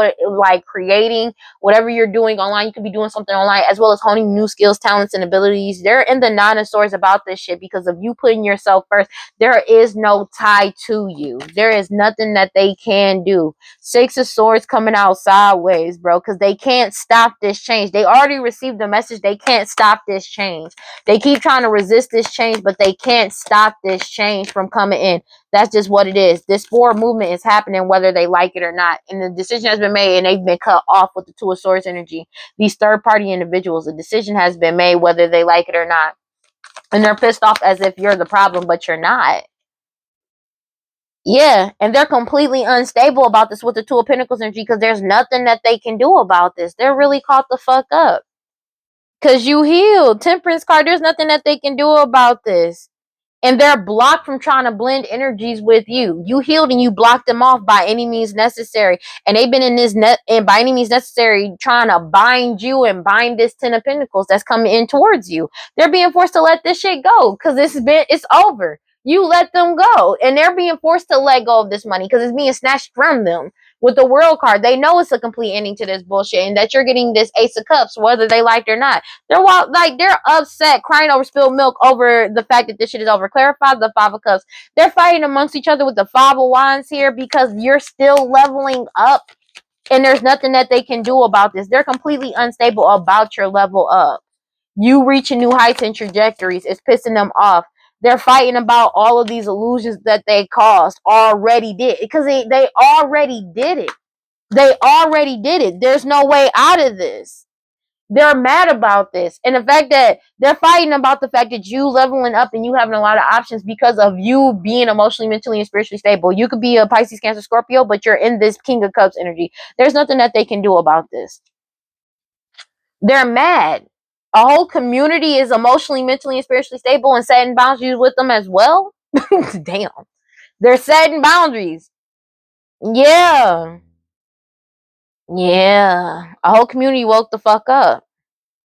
Speaker 1: creating whatever you're doing online. You could be doing something online as well as honing new skills, talents, and abilities. They're in the Nine of Swords about this shit because of you putting yourself first. There is no tie to you. There is nothing that they can do. Six of Swords coming out sideways, bro, because they can't stop this change. They already received the message. They can't stop this change. They keep trying to resist this change, but they can't stop this change from coming in. That's just what it is. This forward movement is happening whether they like it or not. And the decision has been made and they've been cut off with the Two of Swords energy. These third-party individuals, the decision has been made whether they like it or not. And they're pissed off as if you're the problem, but you're not. Yeah, and they're completely unstable about this with the Two of Pentacles energy because there's nothing that they can do about this. They're really caught the fuck up. Because you healed. Temperance card, there's nothing that they can do about this. And they're blocked from trying to blend energies with you. You healed and you blocked them off by any means necessary. And they've been in this net and by any means necessary trying to bind you and bind this Ten of Pentacles that's coming in towards you. They're being forced to let this shit go because it's over. You let them go. And they're being forced to let go of this money because it's being snatched from them. With the World card, they know it's a complete ending to this bullshit and that you're getting this Ace of Cups, whether they like it or not. They're upset, crying over spilled milk over the fact that this shit is over. Clarify the Five of Cups. They're fighting amongst each other with the Five of Wands here because you're still leveling up and there's nothing that they can do about this. They're completely unstable about your level up. You reaching new heights and trajectories is pissing them off. They're fighting about all of these illusions that they caused already did because they already did it. They already did it. There's no way out of this. They're mad about this. And the fact that they're fighting about the fact that you leveling up and you having a lot of options because of you being emotionally, mentally, and spiritually stable. You could be a Pisces, Cancer, Scorpio, but you're in this King of Cups energy. There's nothing that they can do about this. They're mad. A whole community is emotionally, mentally, and spiritually stable and setting boundaries with them as well. Damn. They're setting boundaries. Yeah. Yeah. A whole community woke the fuck up.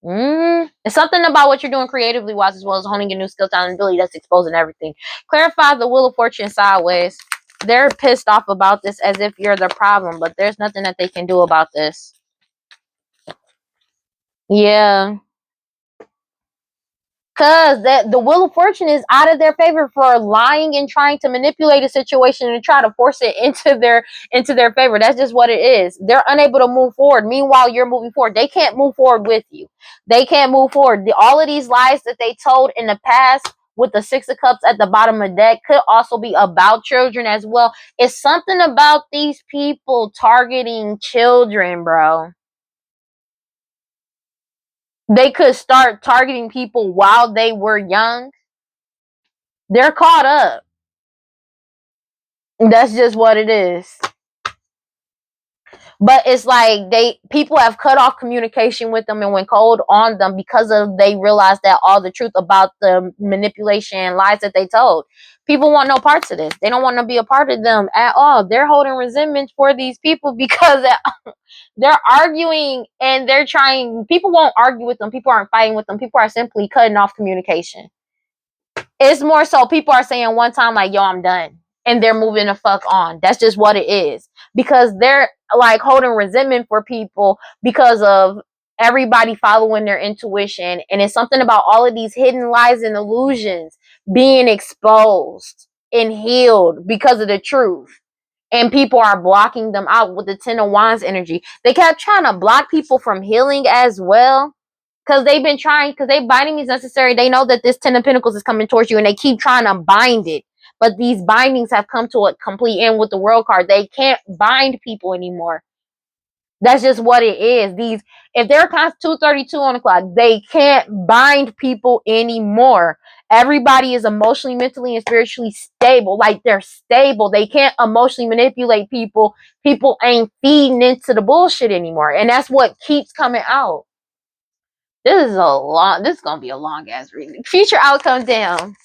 Speaker 1: It's something about what you're doing creatively wise as well as honing your new skill, talent, and ability that's exposing everything. Clarify the Wheel of Fortune sideways. They're pissed off about this as if you're the problem, but there's nothing that they can do about this. Yeah. Because the Wheel of Fortune is out of their favor for lying and trying to manipulate a situation and try to force it into their favor. That's just what it is. They're unable to move forward. Meanwhile, you're moving forward. They can't move forward with you. They can't move forward. All of these lies that they told in the past with the Six of Cups at the bottom of the deck could also be about children as well. It's something about these people targeting children, bro. They could start targeting people while they were young. They're caught up. That's just what it is. But it's like people have cut off communication with them and went cold on them because of they realized that all the truth about the manipulation and lies that they told. People want no parts of this. They don't want to be a part of them at all. They're holding resentment for these people because they're arguing and they're trying. People won't argue with them. People aren't fighting with them. People are simply cutting off communication. It's more so people are saying one time like, yo, I'm done. And they're moving the fuck on. That's just what it is. Because they're like holding resentment for people because of everybody following their intuition. And it's something about all of these hidden lies and illusions being exposed and healed because of the truth. And people are blocking them out with the Ten of Wands energy. They kept trying to block people from healing as well. Because they've been trying, because binding means necessary. They know that this Ten of Pentacles is coming towards you and they keep trying to bind it. But these bindings have come to a complete end with the World card. They can't bind people anymore. That's just what it is. If they're 232 on the clock, they can't bind people anymore. Everybody is emotionally, mentally, and spiritually stable. Like they're stable. They can't emotionally manipulate people. People ain't feeding into the bullshit anymore. And that's what keeps coming out. This is gonna be a long ass reading. Future outcome down.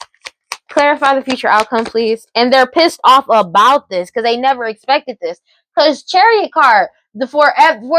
Speaker 1: Clarify the future outcome, please. And they're pissed off about this because they never expected this. Because Chariot card, for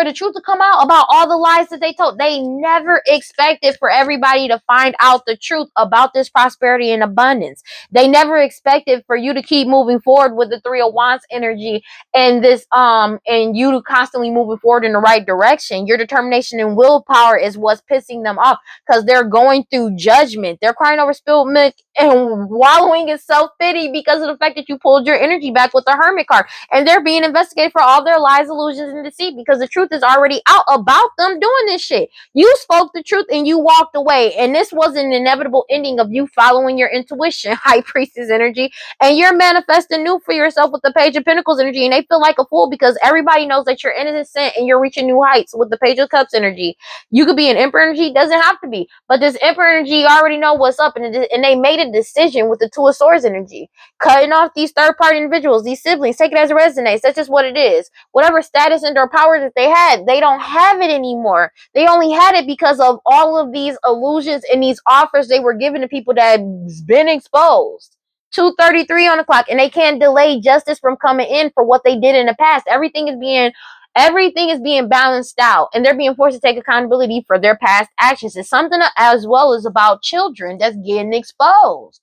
Speaker 1: the truth to come out about all the lies that they told, they never expected for everybody to find out the truth about this prosperity and abundance. They never expected for you to keep moving forward with the Three of Wands energy and this and you to constantly moving forward in the right direction. Your determination and willpower is what's pissing them off because they're going through judgment. They're crying over spilled milk and wallowing in self-pity because of the fact that you pulled your energy back with the Hermit card. And they're being investigated for all their lies, illusions, and deceit because the truth is already out about them doing this shit. You spoke the truth and you walked away. And this was an inevitable ending of you following your intuition, High Priestess energy. And you're manifesting new for yourself with the Page of Pentacles energy. And they feel like a fool because everybody knows that you're innocent and you're reaching new heights with the Page of Cups energy. You could be an Emperor energy, doesn't have to be. But this Emperor energy already know what's up. And they made a decision with the Two of Swords energy. Cutting off these third-party individuals, these siblings, take it as it resonates. That's just what it is. Whatever status and or power that they had, they don't have it anymore. They only had it because of all of these illusions and these offers they were giving to people that have been exposed. 2:33 on the clock, and they can't delay justice from coming in for what they did in the past. Everything is being balanced out, and they're being forced to take accountability for their past actions. It's something as well as about children that's getting exposed.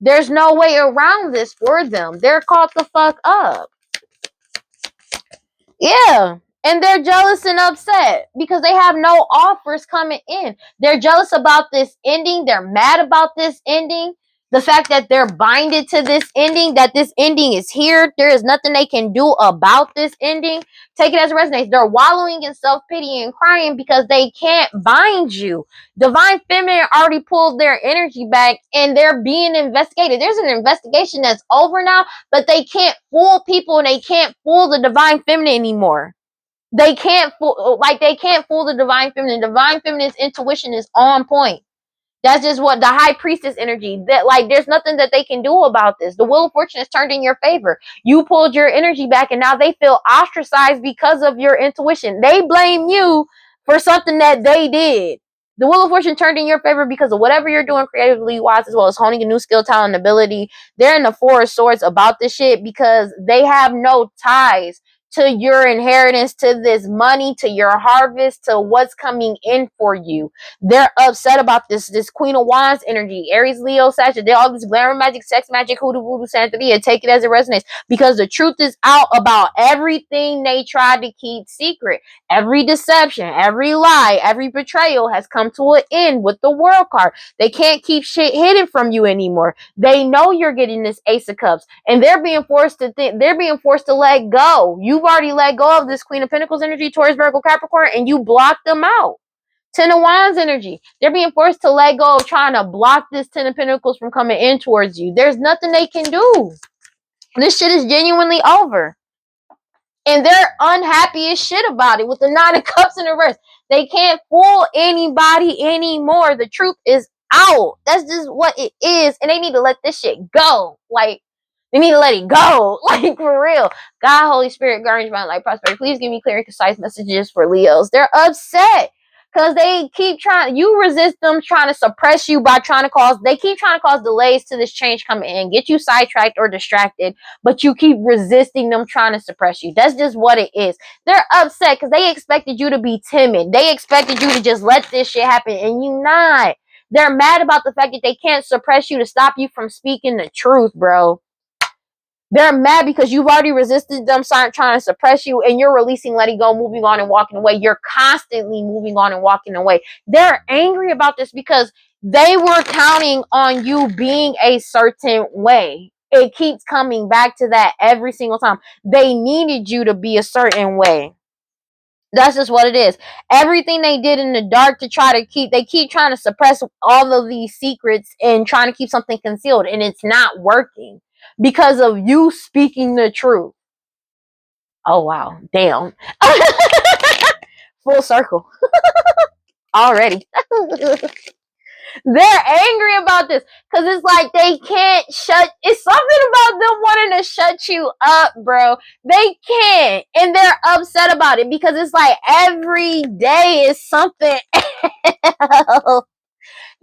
Speaker 1: There's no way around this for them. They're caught the fuck up. Yeah. And they're jealous and upset because they have no offers coming in. They're jealous about this ending. They're mad about this ending. The fact that they're binded to this ending, that this ending is here. There is nothing they can do about this ending. Take it as it resonates. They're wallowing in self-pity and crying because they can't bind you. Divine Feminine already pulled their energy back and they're being investigated. There's an investigation that's over now, but they can't fool people and they can't fool the Divine Feminine anymore. They can't fool the Divine Feminine. Divine Feminine's intuition is on point. That's just what the High Priestess energy, that like there's nothing that they can do about this. The Wheel of Fortune is turned in your favor. You pulled your energy back and now they feel ostracized because of your intuition. They blame you for something that they did. The Wheel of Fortune turned in your favor because of whatever you're doing creatively wise as well as honing a new skill, talent, and ability. They're in the Four of Swords about this shit because they have no ties to your inheritance, to this money, to your harvest, to what's coming in for you. They're upset about this Queen of Wands energy, Aries, Leo, Sagittarius, all this glamour magic, sex magic, hoodoo, voodoo, Santeria. Take it as it resonates, because the truth is out about everything they tried to keep secret. Every deception, every lie, every betrayal has come to an end with the World card. They can't keep shit hidden from you anymore. They know you're getting this Ace of Cups, and they're being forced to let go. You've already let go of this Queen of Pentacles energy, Taurus, Virgo, Capricorn, and you blocked them out. Ten of Wands energy. They're being forced to let go of trying to block this Ten of Pentacles from coming in towards you. There's nothing they can do. This shit is genuinely over. And they're unhappy as shit about it with the Nine of Cups in reverse. They can't fool anybody anymore. The truth is out. That's just what it is. And they need to let this shit go. Like, they need to let it go. Like, for real. God, Holy Spirit, guardians, divine light, prosperity. Please give me clear and concise messages for Leos. They're upset. Because they keep trying, you resist them trying to suppress you by they keep trying to cause delays to this change coming in, get you sidetracked or distracted, but you keep resisting them trying to suppress you. That's just what it is. They're upset because they expected you to be timid. They expected you to just let this shit happen, and you not. They're mad about the fact that they can't suppress you to stop you from speaking the truth, bro. They're mad because you've already resisted them trying to suppress you, and you're releasing, letting go, moving on, and walking away. You're constantly moving on and walking away. They're angry about this because they were counting on you being a certain way. It keeps coming back to that every single time. They needed you to be a certain way. That's just what it is. Everything they did in the dark to they keep trying to suppress all of these secrets and trying to keep something concealed, and it's not working because of you speaking the truth. Oh, wow. Damn. Full circle. Already. They're angry about this because it's like they can't it's something about them wanting to shut you up, bro. They can't, and they're upset about it because it's like every day is something else.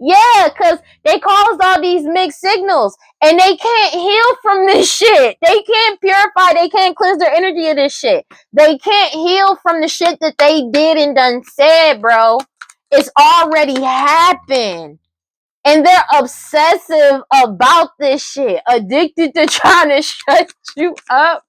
Speaker 1: Yeah, because they caused all these mixed signals, and they can't heal from this shit. They can't purify, they can't cleanse their energy of this shit. They can't heal from the shit that they did and done said, bro. It's already happened. And they're obsessive about this shit. Addicted to trying to shut you up.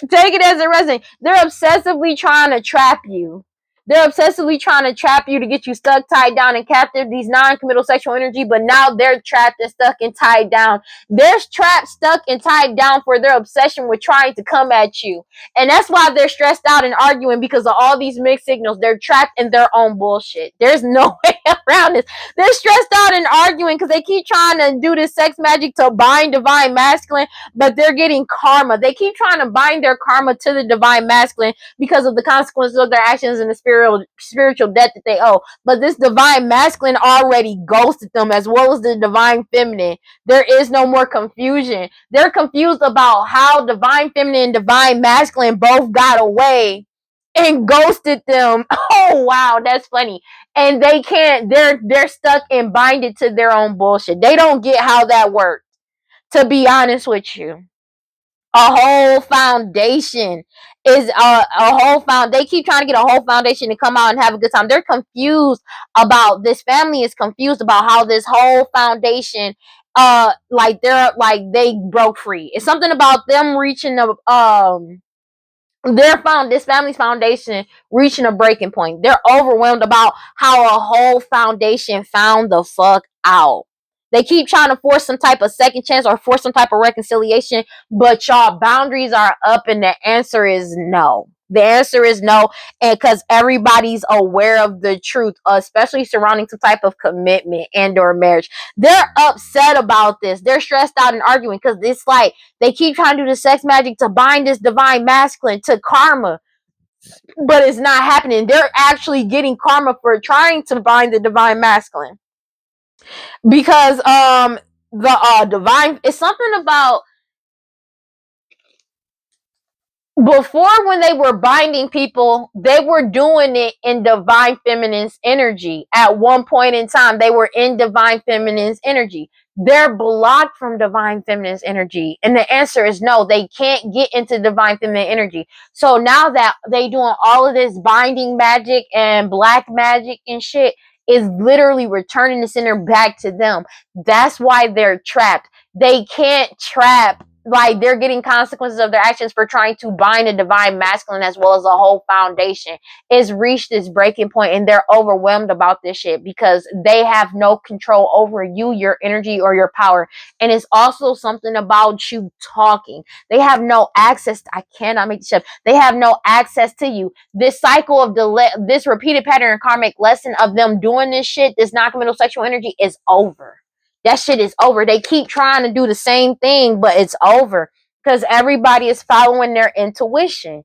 Speaker 1: Take it as a resident. They're obsessively trying to trap you. They're obsessively trying to trap you to get you stuck, tied down, and captive. These non-committal sexual energy, but now they're trapped and stuck and tied down. They're trapped, stuck, and tied down for their obsession with trying to come at you. And that's why they're stressed out and arguing, because of all these mixed signals. They're trapped in their own bullshit. There's no way around this. They're stressed out and arguing because they keep trying to do this sex magic to bind divine masculine, but they're getting karma. They keep trying to bind their karma to the divine masculine because of the consequences of their actions and the spiritual debt that they owe. But this divine masculine already ghosted them, as well as the divine feminine. There is no more confusion. They're confused about how divine feminine and divine masculine both got away and ghosted them. Oh wow, that's funny. And they can't, they're stuck and binded to their own bullshit. They don't get how that works, to be honest with you. A whole foundation is they keep trying to get a whole foundation to come out and have a good time. They're confused about this. Family is confused about how this whole foundation they broke free. It's something about them reaching this family's foundation reaching a breaking point. They're overwhelmed about how a whole foundation found the fuck out. They keep trying to force some type of second chance or force some type of reconciliation, but y'all boundaries are up, and the answer is no. The answer is no, and because everybody's aware of the truth, especially surrounding some type of commitment and or marriage. They're upset about this. They're stressed out and arguing because it's like they keep trying to do the sex magic to bind this divine masculine to karma, but it's not happening. They're actually getting karma for trying to bind the divine masculine. Because the divine, it's something about before, when they were binding people, they were doing it in divine feminine's energy. At one point in time, they were in divine feminine's energy. They're blocked from divine feminine's energy. And the answer is no, they can't get into divine feminine energy. So now that they doing all of this binding magic and black magic and shit, is literally returning the center back to them. That's why they're trapped. They can't trap, like they're getting consequences of their actions for trying to bind a divine masculine as well as a whole foundation. It's reached this breaking point and they're overwhelmed about this shit because they have no control over you, your energy, or your power. And it's also something about you talking. They have no access. I cannot make this up. They have no access to you. This cycle of this repeated pattern and karmic lesson of them doing this shit, this non-committal sexual energy, is over. That shit is over. They keep trying to do the same thing, but it's over because everybody is following their intuition.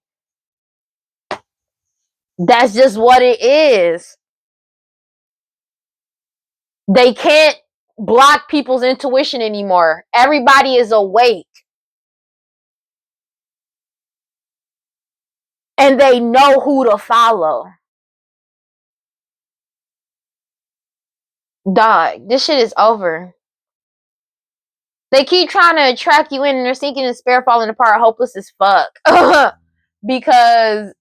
Speaker 1: That's just what it is. They can't block people's intuition anymore. Everybody is awake. And they know who to follow. Dog, this shit is over. They keep trying to attract you in and they're sinking in despair, falling apart, hopeless as fuck. Because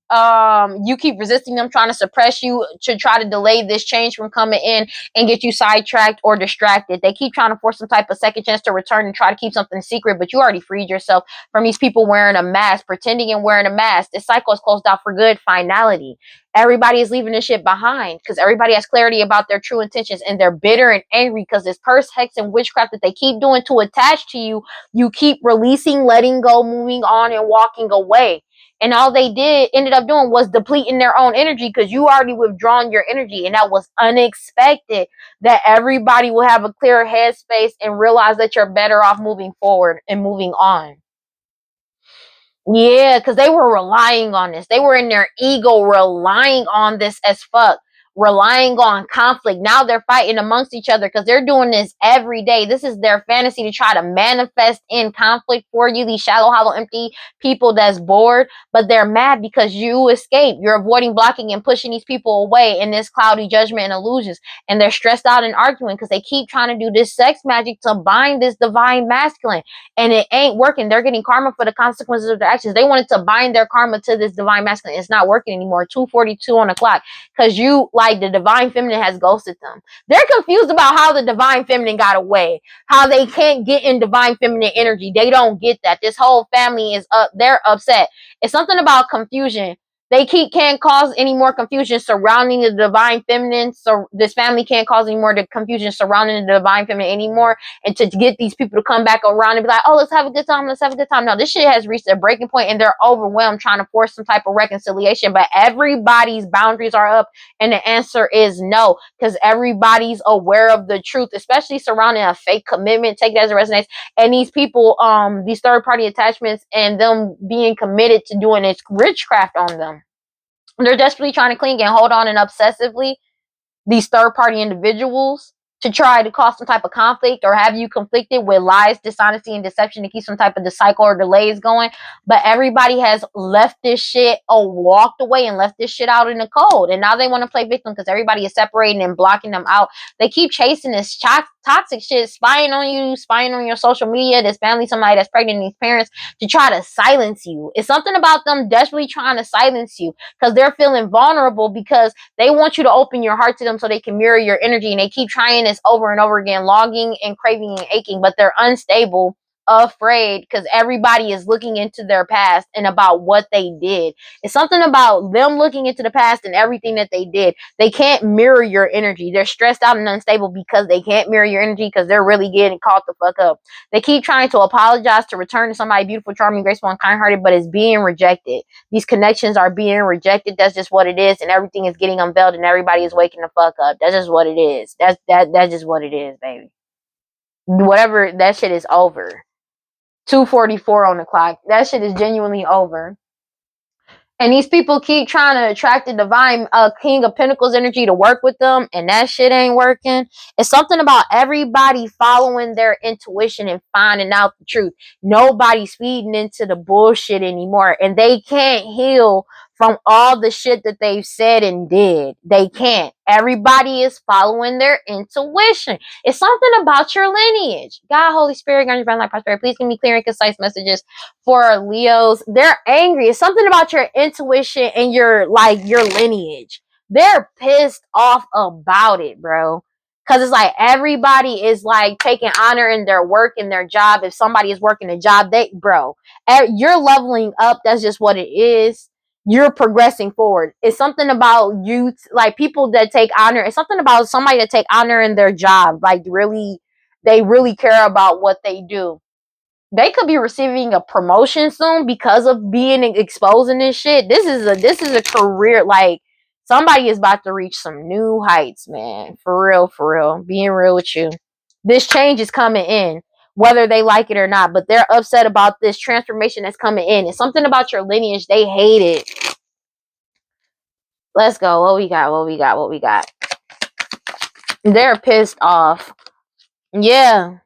Speaker 1: you keep resisting them, trying to suppress you to try to delay this change from coming in and get you sidetracked or distracted. They keep trying to force some type of second chance to return and try to keep something secret, but you already freed yourself from these people wearing a mask, pretending and wearing a mask. This cycle is closed out for good. Finality. Everybody is leaving this shit behind because everybody has clarity about their true intentions and they're bitter and angry because this curse, hex, and witchcraft that they keep doing to attach to you, you keep releasing, letting go, moving on, and walking away. And all they ended up doing was depleting their own energy because you already withdrawn your energy. And that was unexpected that everybody will have a clearer headspace and realize that you're better off moving forward and moving on. Yeah, because they were relying on this. They were in their ego relying on this as fuck. Relying on conflict. Now they're fighting amongst each other because they're doing this every day. This is their fantasy to try to manifest in conflict for you. These shallow, hollow, empty people that's bored, but they're mad because you escape. You're avoiding, blocking, and pushing these people away in this cloudy judgment and illusions. And they're stressed out and arguing because they keep trying to do this sex magic to bind this divine masculine. And it ain't working. They're getting karma for the consequences of their actions. They wanted to bind their karma to this divine masculine. It's not working anymore. 2:42 on the clock. Because you, like, the divine feminine has ghosted them. They're confused about how the divine feminine got away. How they can't get in divine feminine energy. They don't get that. This whole family is up. They're upset. It's something about confusion. They can't cause any more confusion surrounding the divine feminine. So this family can't cause any more confusion surrounding the divine feminine anymore. And to get these people to come back around and be like, oh, let's have a good time. Let's have a good time. No, this shit has reached a breaking point and they're overwhelmed trying to force some type of reconciliation. But everybody's boundaries are up and the answer is no. Because everybody's aware of the truth, especially surrounding a fake commitment. Take it as it resonates. And these people, these third party attachments and them being committed to doing this witchcraft on them. They're desperately trying to cling and hold on and obsessively, these third party individuals, to try to cause some type of conflict or have you conflicted with lies, dishonesty, and deception to keep some type of cycle or delays going. But everybody has left this shit or walked away and left this shit out in the cold. And now they want to play victim because everybody is separating and blocking them out. They keep chasing this toxic shit, spying on you, spying on your social media, this family, somebody that's pregnant, these parents, to try to silence you. It's something about them desperately trying to silence you because they're feeling vulnerable because they want you to open your heart to them so they can mirror your energy. And they keep trying this over and over again, longing and craving and aching, but they're unstable, afraid, because everybody is looking into their past and about what they did. It's something about them looking into the past and everything that they did. They can't mirror your energy. They're stressed out and unstable because they can't mirror your energy because they're really getting caught the fuck up. They keep trying to apologize, to return to somebody beautiful, charming, graceful, and kind-hearted, but it's being rejected. These connections are being rejected. That's just what it is, and everything is getting unveiled and everybody is waking the fuck up. That's just what it is. That's just what it is, baby. Whatever, that shit is over. 2:44 on the clock. That shit is genuinely over. And these people keep trying to attract the divine King of Pentacles energy to work with them, and that shit ain't working. It's something about everybody following their intuition and finding out the truth. Nobody's feeding into the bullshit anymore, and they can't heal from all the shit that they've said and did. They can't. Everybody is following their intuition. It's something about your lineage. God, Holy Spirit, God, divine life, prosperity. Please give me clear and concise messages for Leos. They're angry. It's something about your intuition and your lineage. They're pissed off about it, bro. Cause it's like everybody is like taking honor in their work and their job. If somebody is working a job, you're leveling up. That's just what it is. You're progressing forward. It's something about youth, like people that take honor. It's something about somebody that take honor in their job. Like really, they really care about what they do. They could be receiving a promotion soon because of being exposed in this shit. This is a career. Like somebody is about to reach some new heights, man. For real. Being real with you. This change is coming in, whether they like it or not. But they're upset about this transformation that's coming in. It's something about your lineage. They hate it. Let's go. What we got? They're pissed off. Yeah.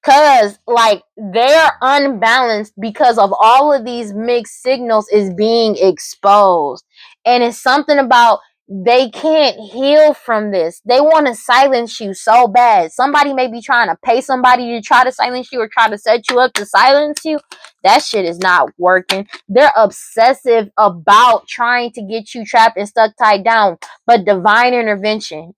Speaker 1: Cause like they're unbalanced because of all of these mixed signals is being exposed. And it's something about they can't heal from this. They want to silence you so bad. Somebody may be trying to pay somebody to try to silence you or try to set you up to silence you. That shit is not working. They're obsessive about trying to get you trapped and stuck tied down. But divine intervention.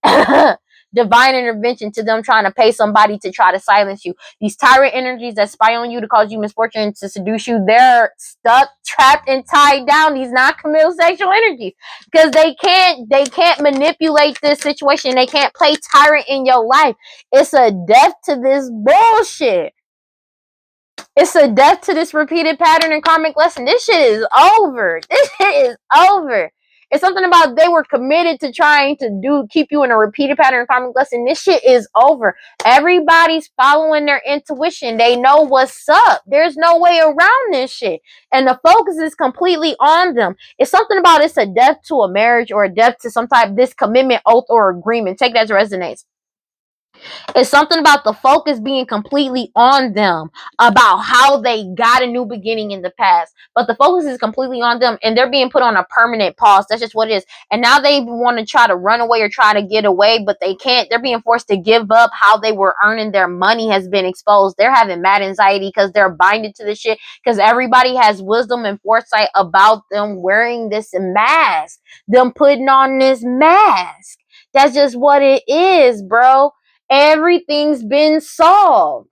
Speaker 1: Divine intervention to them trying to pay somebody to try to silence you. These tyrant energies that spy on you to cause you misfortune, to seduce you, they're stuck, trapped, and tied down. These non-committal sexual energies. Because they can't manipulate this situation. They can't play tyrant in your life. It's a death to this bullshit. It's a death to this repeated pattern and karmic lesson. This shit is over. This shit is over. It's something about they were committed to trying to keep you in a repeated pattern and karmic lesson. This shit is over. Everybody's following their intuition. They know what's up. There's no way around this shit. And the focus is completely on them. It's something about it's a death to a marriage or a death to some type of this commitment, oath, or agreement. Take that as it resonates. It's something about the focus being completely on them, about how they got a new beginning in the past. But the focus is completely on them and they're being put on a permanent pause. That's just what it is. And now they want to try to run away or try to get away, but they can't. They're being forced to give up how they were earning their money has been exposed. They're having mad anxiety because they're binded to this shit, because everybody has wisdom and foresight about them wearing this mask, them putting on this mask. That's just what it is, bro. Everything's been solved.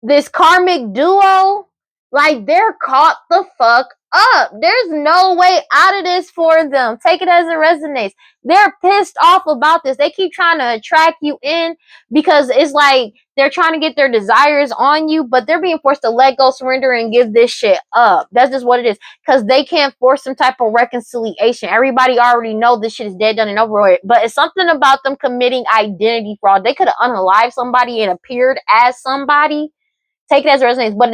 Speaker 1: This karmic duo, like they're caught the fuck up. There's no way out of this for them. Take it as it resonates. They're pissed off about this. They keep trying to attract you in because it's like they're trying to get their desires on you, but they're being forced to let go, surrender, and give this shit up. That's just what it is. Because they can't force some type of reconciliation. Everybody already know this shit is dead, done, and over with. But it's something about them committing identity fraud. They could have unalived somebody and appeared as somebody. Take it as it resonates. But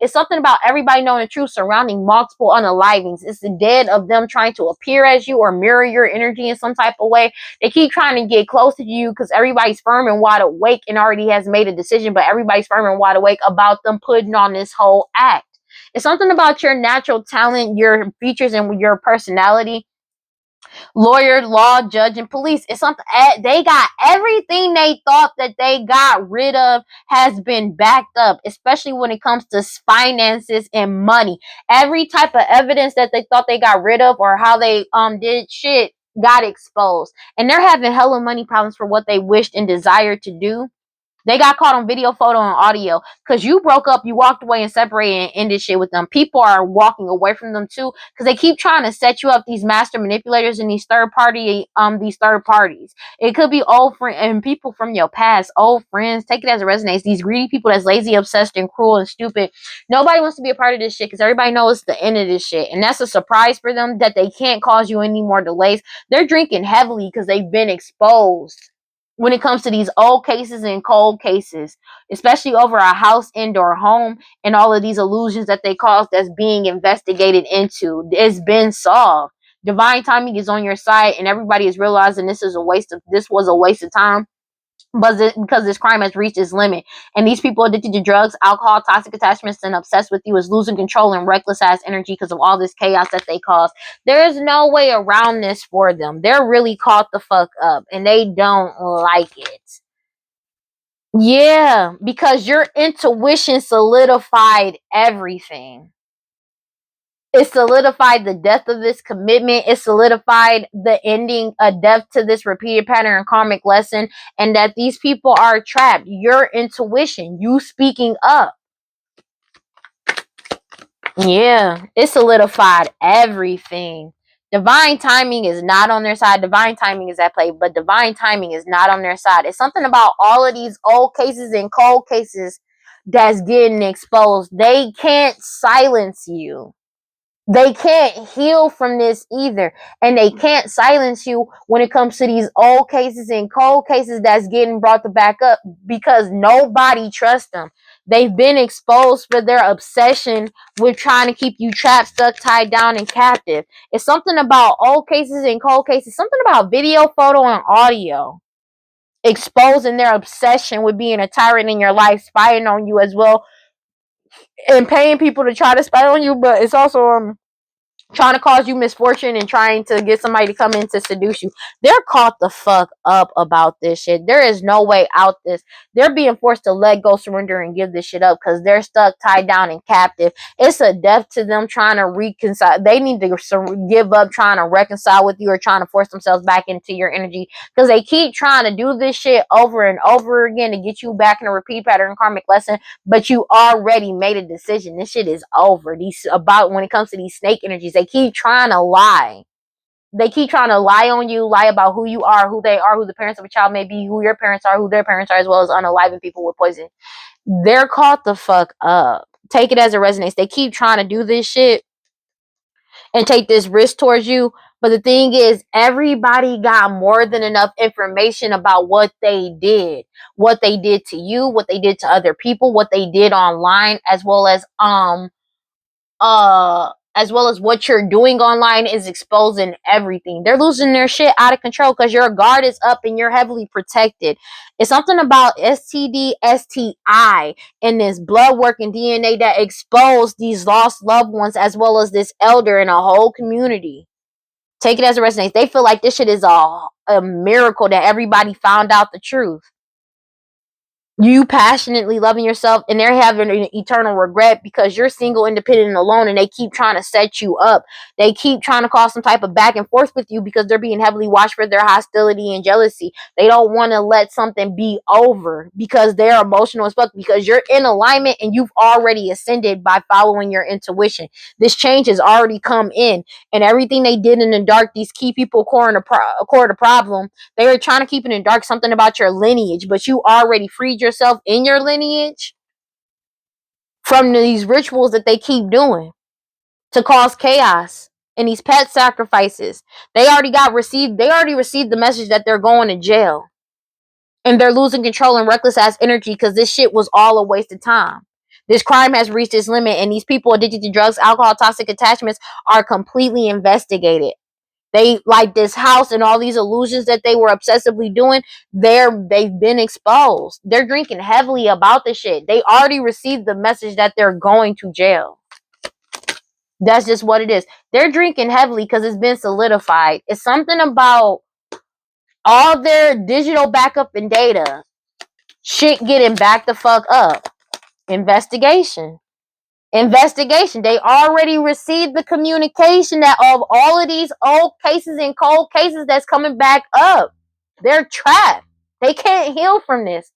Speaker 1: it's something about everybody knowing the truth surrounding multiple unalivings. It's the dead of them trying to appear as you or mirror your energy in some type of way. They keep trying to get close to you because everybody's firm and wide awake and already has made a decision, but everybody's firm and wide awake about them putting on this whole act. It's something about your natural talent, your features, and your personality. Lawyer, law, judge, and police. It's something they got. Everything they thought that they got rid of has been backed up, especially when it comes to finances and money. Every type of evidence that they thought they got rid of or how they did shit got exposed. And they're having hella money problems for what they wished and desired to do. They got caught on video, photo, and audio because you broke up, you walked away and separated and ended shit with them. People are walking away from them too because they keep trying to set you up, these master manipulators and these third parties. It could be old friends and people from your past, old friends. Take it as it resonates. These greedy people that's lazy, obsessed, and cruel and stupid. Nobody wants to be a part of this shit because everybody knows it's the end of this shit. And that's a surprise for them that they can't cause you any more delays. They're drinking heavily because they've been exposed when it comes to these old cases and cold cases, especially over a house, indoor home, and all of these illusions that they caused that's being investigated into. It's been solved. Divine timing is on your side, and everybody is realizing this was a waste of time. but because this crime has reached its limit, and these people addicted to drugs, alcohol, toxic attachments, and obsessed with you is losing control and reckless ass energy because of all this chaos that they cause. There's no way around this for them. They're really caught the fuck up, and they don't like it. Yeah, because your intuition solidified everything. It solidified the death of this commitment. It solidified the ending, a death to this repeated pattern and karmic lesson, and that these people are trapped. Your intuition, you speaking up. Yeah, it solidified everything. Divine timing is not on their side. Divine timing is at play, but divine timing is not on their side. It's something about all of these old cases and cold cases that's getting exposed. They can't silence you. They can't heal from this either. And they can't silence you when it comes to these old cases and cold cases that's getting brought to back up, because nobody trusts them. They've been exposed for their obsession with trying to keep you trapped, stuck, tied down, and captive. It's something about old cases and cold cases, something about video, photo, and audio exposing their obsession with being a tyrant in your life, spying on you as well, and paying people to try to spy on you. But it's also trying to cause you misfortune and trying to get somebody to come in to seduce you. They're caught the fuck up about this shit. There is no way out this. They're being forced to let go, surrender, and give this shit up because they're stuck, tied down, and captive. It's a death to them trying to reconcile. They need to give up trying to reconcile with you or trying to force themselves back into your energy, because they keep trying to do this shit over and over again to get you back in a repeat pattern karmic lesson, but you already made a decision. This shit is over. When it comes to these snake energies, they keep trying to lie. They keep trying to lie on you, lie about who you are, who they are, who the parents of a child may be, who your parents are, who their parents are, as well as unaliving people with poison. They're caught the fuck up. Take it as it resonates. They keep trying to do this shit and take this risk towards you. But the thing is, everybody got more than enough information about what they did to you, what they did to other people, what they did online, as well as what you're doing online is exposing everything. They're losing their shit out of control because your guard is up and you're heavily protected. It's something about STD, STI, and this blood work and DNA that exposed these lost loved ones as well as this elder in a whole community. Take it as it resonates. They feel like this shit is a miracle that everybody found out the truth. You passionately loving yourself, and they're having an eternal regret because you're single, independent, and alone, and they keep trying to set you up. They keep trying to cause some type of back and forth with you because they're being heavily watched for their hostility and jealousy. They don't want to let something be over because they're emotional as fuck, because you're in alignment and you've already ascended by following your intuition. This change has already come in, and everything they did in the dark, these key people core the problem. They were trying to keep it in dark, something about your lineage, but you already freed yourself in your lineage from these rituals that they keep doing to cause chaos and these pet sacrifices. They already received the message that they're going to jail. And they're losing control and reckless ass energy because this shit was all a waste of time. This crime has reached its limit, and these people addicted to drugs, alcohol, toxic attachments are completely investigated. They like this house and all these illusions that they were obsessively doing. They've been exposed. They're drinking heavily about the shit. They already received the message that they're going to jail. That's just what it is. They're drinking heavily because it's been solidified. It's something about all their digital backup and data shit getting back the fuck up. Investigation. They already received the communication that of all of these old cases and cold cases that's coming back up. They're trapped. They can't heal from this.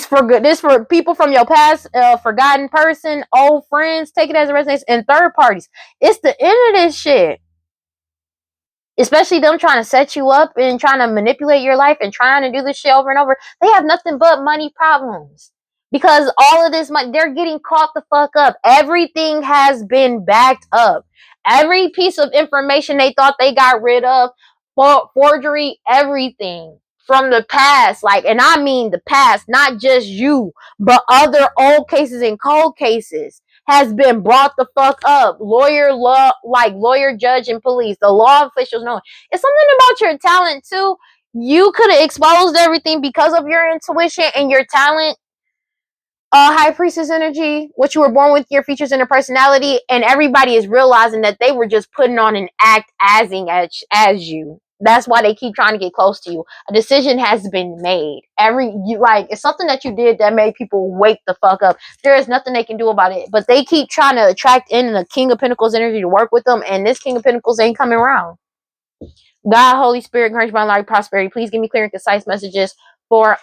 Speaker 1: For people from your past, forgotten person, old friends, take it as a resonates, and third parties. It's the end of this shit. Especially them trying to set you up and trying to manipulate your life and trying to do this shit over and over. They have nothing but money problems. Because all of this money, they're getting caught the fuck up. Everything has been backed up. Every piece of information they thought they got rid of, forgery, everything from the past. And I mean the past, not just you, but other old cases and cold cases has been brought the fuck up. Lawyer, judge, and police. The law officials know. It's something about your talent too. You could have exposed everything because of your intuition and your talent, high priestess energy, what you were born with, your features and your personality, and everybody is realizing that they were just putting on an act as you. That's why they keep trying to get close to you. A decision has been made. It's something that you did that made people wake the fuck up. There is nothing they can do about it. But they keep trying to attract in the King of Pentacles energy to work with them, and this King of Pentacles ain't coming around. God, Holy Spirit, encourage my life, prosperity. Please give me clear and concise messages for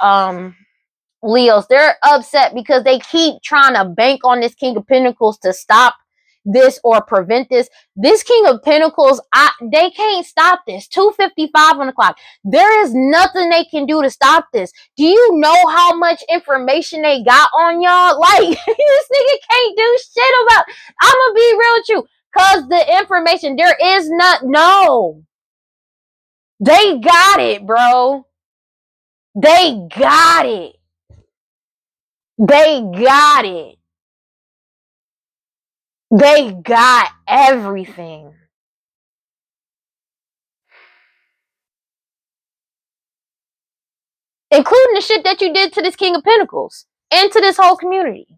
Speaker 1: Leos. They're upset because they keep trying to bank on this King of Pentacles to stop this or prevent this. This King of Pentacles, they can't stop this. 2:55 on the clock. There is nothing they can do to stop this. Do you know how much information they got on y'all? Like, this nigga can't do shit about. I'm gonna be real with you, cause the information there is no. They got it, bro. They got it. They got it. They got everything. Including the shit that you did to this King of Pentacles and to this whole community.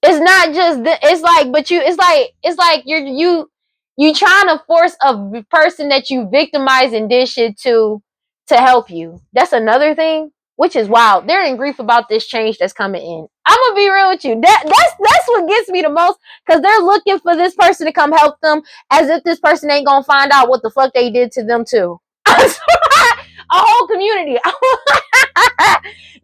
Speaker 1: It's not just it's like, but it's like you trying to force a person that you victimized and did shit to help you. That's another thing, which is wild. They're in grief about this change that's coming in. I'm gonna be real with you. That's what gets me the most, because they're looking for this person to come help them, as if this person ain't gonna find out what the fuck they did to them too. A whole community.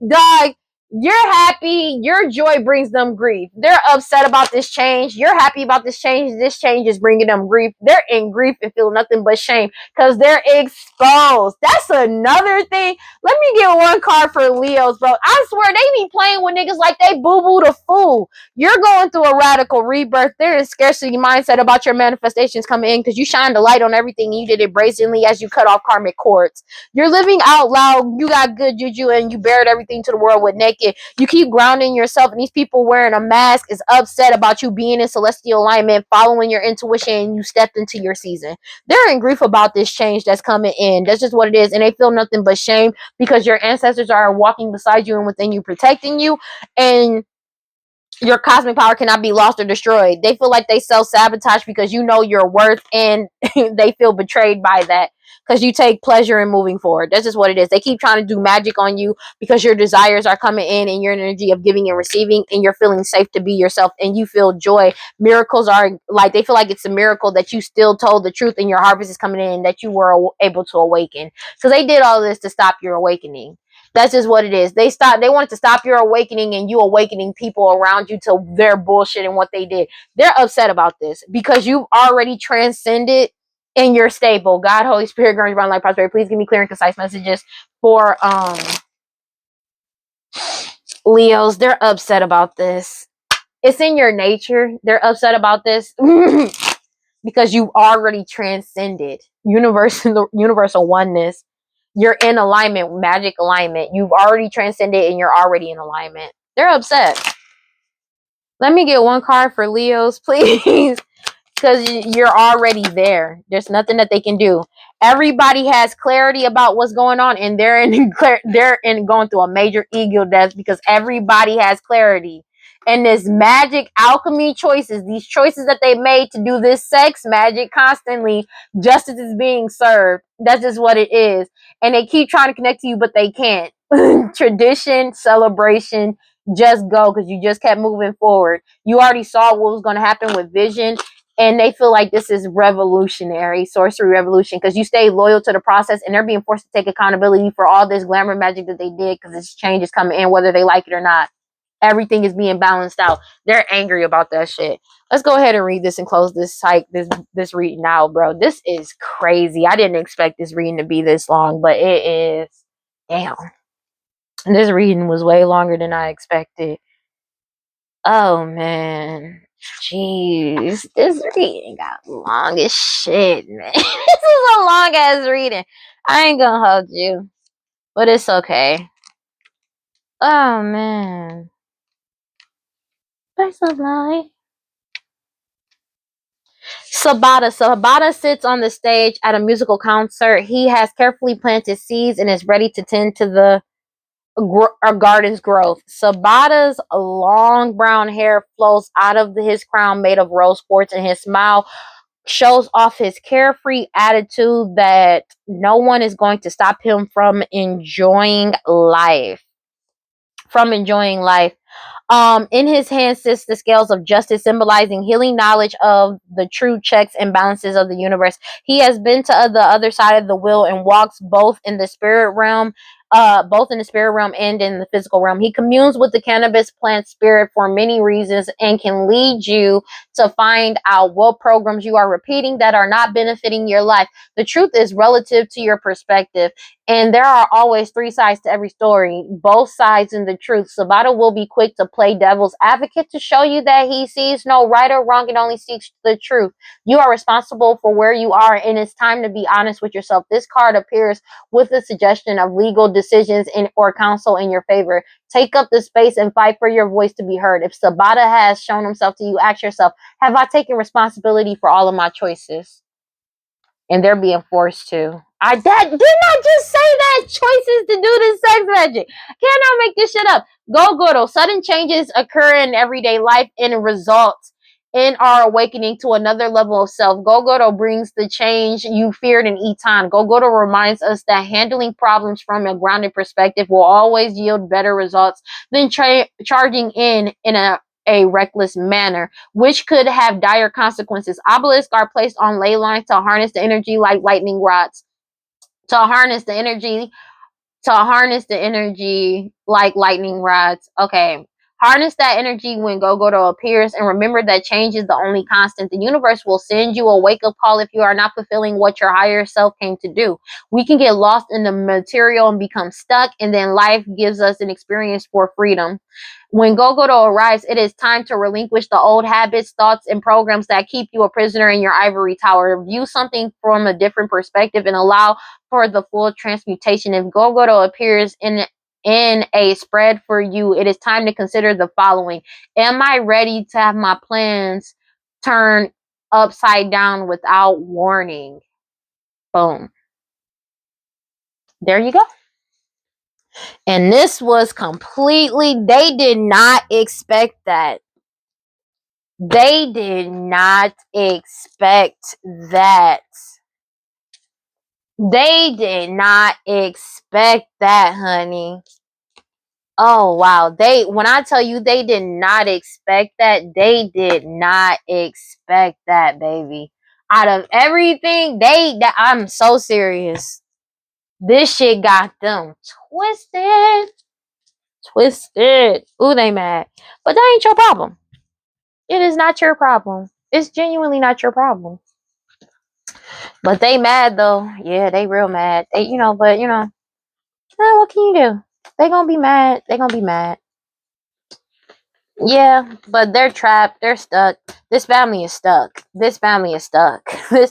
Speaker 1: Dog, you're happy. Your joy brings them grief. They're upset about this change. You're happy about this change. This change is bringing them grief. They're in grief and feel nothing but shame because they're exposed. That's another thing. Let me get one card for Leos, bro. I swear they be playing with niggas like they boo-boo the fool. You're going through a radical rebirth. There is scarcity mindset about your manifestations coming in because you shine the light on everything. And you did it brazenly as you cut off karmic cords. You're living out loud. You got good juju and you bared everything to the world with naked. You keep grounding yourself, and these people wearing a mask is upset about you being in celestial alignment, following your intuition, and you stepped into your season. They're in grief about this change that's coming in. That's just what it is. And they feel nothing but shame because your ancestors are walking beside you and within you, protecting you. And your cosmic power cannot be lost or destroyed. They feel like they self-sabotage because you know your worth, and they feel betrayed by that because you take pleasure in moving forward. That's just what it is. They keep trying to do magic on you because your desires are coming in and your energy of giving and receiving, and you're feeling safe to be yourself and you feel joy. Miracles are like, they feel like it's a miracle that you still told the truth and your harvest is coming in and that you were able to awaken. So they did all this to stop your awakening. That's just what it is. They wanted to stop your awakening and you awakening people around you to their bullshit and what they did. They're upset about this because you've already transcended and you're stable. God, Holy Spirit, grant divine life, prosperity. Please give me clear and concise messages for Leos. They're upset about this. It's in your nature. They're upset about this because you've already transcended universal oneness. You're in alignment, magic alignment. You've already transcended and you're already in alignment. They're upset. Let me get one card for Leos, please. Because you're already there. There's nothing that they can do. Everybody has clarity about what's going on, and they're in going through a major ego death because everybody has clarity. And this magic alchemy choices, these choices that they made to do this sex magic constantly, justice is being served. That's just what it is. And they keep trying to connect to you, but they can't. Tradition, celebration, just go, because you just kept moving forward. You already saw what was going to happen with vision, and they feel like this is revolutionary, sorcery revolution, because you stay loyal to the process, and they're being forced to take accountability for all this glamour magic that they did, because this change is coming in whether they like it or not. Everything is being balanced out. They're angry about that shit. Let's go ahead and read this and close this reading out, bro. This is crazy. I didn't expect this reading to be this long, but it is. Damn. This reading was way longer than I expected. Oh man. Jeez. This reading got long as shit, man. This is a long ass reading. I ain't gonna hold you. But it's okay. Oh man. That's a lie. Sabata sits on the stage at a musical concert. He has carefully planted seeds and is ready to tend to the garden's growth. Sabata's long brown hair flows out of his crown made of rose quartz, and his smile shows off his carefree attitude that no one is going to stop him from enjoying life. In his hand sits the scales of justice, symbolizing healing knowledge of the true checks and balances of the universe. He has been to the other side of the wheel and walks both in the spirit realm and in the physical realm. He communes with the cannabis plant spirit for many reasons and can lead you to find out what programs you are repeating that are not benefiting your life. The truth is relative to your perspective. And there are always three sides to every story, both sides in the truth. Sabata will be quick to play devil's advocate to show you that he sees no right or wrong and only seeks the truth. You are responsible for where you are, and it's time to be honest with yourself. This card appears with a suggestion of legal decisions or counsel in your favor. Take up the space and fight for your voice to be heard. If Sabata has shown himself to you, ask yourself, have I taken responsibility for all of my choices? And they're being forced to. Did not just say that choices to do this sex magic. Cannot make this shit up. Go. Sudden changes occur in everyday life and results in our awakening to another level of self. Go brings the change you feared in Eton. Go reminds us that handling problems from a grounded perspective will always yield better results than charging in a reckless manner, which could have dire consequences. Obelisks are placed on ley lines to harness the energy like lightning rods. To harness the energy like lightning rods. Okay. Harness that energy when Go appears, and remember that change is the only constant. The universe will send you a wake-up call if you are not fulfilling what your higher self came to do. We can get lost in the material and become stuck, and then life gives us an experience for freedom. When Go arrives, it is time to relinquish the old habits, thoughts, and programs that keep you a prisoner in your ivory tower. View something from a different perspective and allow for the full transmutation. If Go appears in a spread for you, it is time to consider the following. Am I ready to have my plans turn upside down without warning? Boom. There you go. And this was they did not expect that. They did not expect that. They did not expect that, honey. Oh, wow. When I tell you they did not expect that, they did not expect that, baby. Out of everything, I'm so serious. This shit got them twisted. Ooh, they mad. But that ain't your problem. It is not your problem. It's genuinely not your problem. But they mad though. Yeah, they real mad. What can you do? They gonna be mad. Yeah, but they're trapped. They're stuck. This family is stuck. This family is stuck. There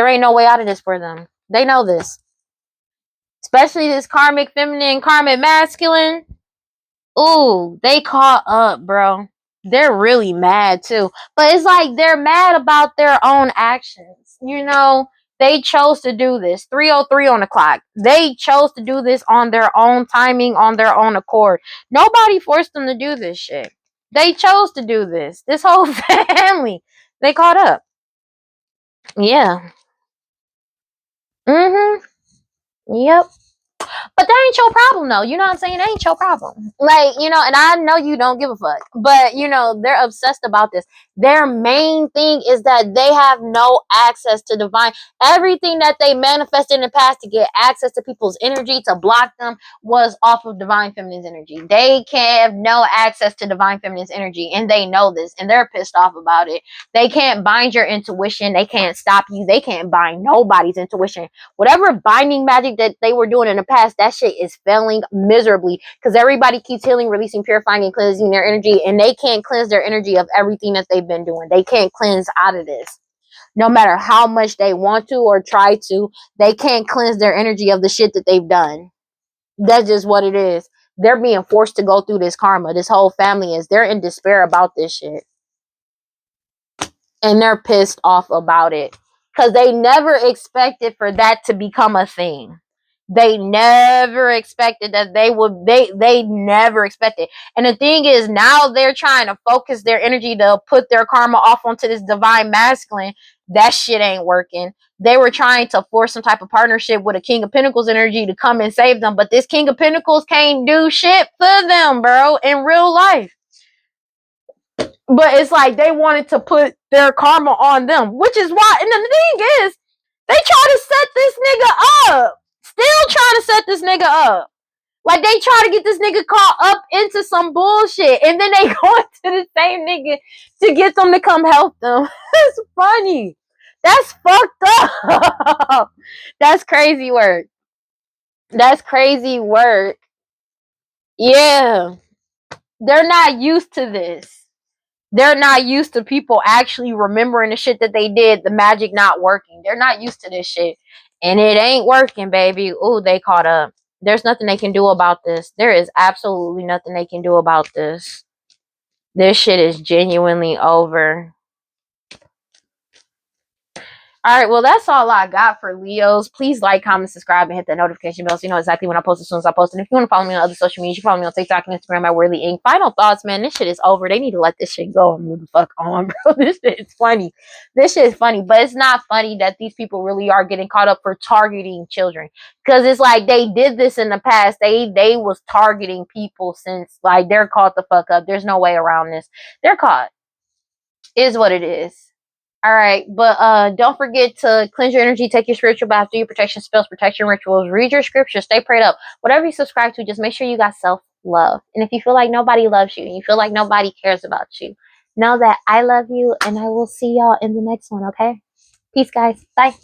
Speaker 1: ain't no way out of this for them. They know this. Especially this karmic feminine, karmic masculine. Ooh, they caught up, bro. They're really mad too. But it's like they're mad about their own actions. They chose to do this. 3:03 on the clock. They chose to do this on their own timing, on their own accord. Nobody forced them to do this shit. They chose to do this. This whole family. They caught up. Yeah. Yep. But that ain't your problem, though. You know what I'm saying? That ain't your problem. And I know you don't give a fuck. But, they're obsessed about this. Their main thing is that they have no access to divine. Everything that they manifested in the past to get access to people's energy, to block them, was off of divine feminine's energy. They can't have no access to divine feminine's energy. And they know this. And they're pissed off about it. They can't bind your intuition. They can't stop you. They can't bind nobody's intuition. Whatever binding magic that they were doing in the past, that shit is failing miserably because everybody keeps healing, releasing, purifying, and cleansing their energy, and they can't cleanse their energy of everything that they've been doing. They can't cleanse out of this. No matter how much they want to or try to, they can't cleanse their energy of the shit that they've done. That's just what it is. They're being forced to go through this karma. This whole family is. They're in despair about this shit. And they're pissed off about it. Because they never expected for that to become a thing. They never expected that they never expected. And the thing is, now they're trying to focus their energy to put their karma off onto this divine masculine. That shit ain't working. They were trying to force some type of partnership with a King of Pentacles energy to come and save them, but this King of Pentacles can't do shit for them, bro, in real life. But it's like they wanted to put their karma on them, which is why. And the thing is, they try to set this nigga up. Still trying to set this nigga up. Like, they try to get this nigga caught up into some bullshit, and then they go into the same nigga to get them to come help them. It's funny. That's fucked up. That's crazy work. That's crazy work. Yeah. They're not used to this. They're not used to people actually remembering the shit that they did, the magic not working. They're not used to this shit. And it ain't working, baby. Ooh, they caught up. There's nothing they can do about this. There is absolutely nothing they can do about this. This shit is genuinely over. All right, well, that's all I got for Leos. Please like, comment, subscribe, and hit that notification bell so you know exactly when I post as soon as I post. And if you want to follow me on other social media, you can follow me on TikTok and Instagram at WeirdLee Inc. Final thoughts, man. This shit is over. They need to let this shit go and move the fuck on, bro. This shit is funny. This shit is funny, but it's not funny that these people really are getting caught up for targeting children. Because it's like they did this in the past. They was targeting people since, like, they're caught the fuck up. There's no way around this. They're caught. Is what it is. All right, but don't forget to cleanse your energy, take your spiritual bath, do your protection spells, protection rituals, read your scriptures, stay prayed up. Whatever you subscribe to, just make sure you got self-love. And if you feel like nobody loves you and you feel like nobody cares about you, know that I love you, and I will see y'all in the next one, okay? Peace, guys. Bye.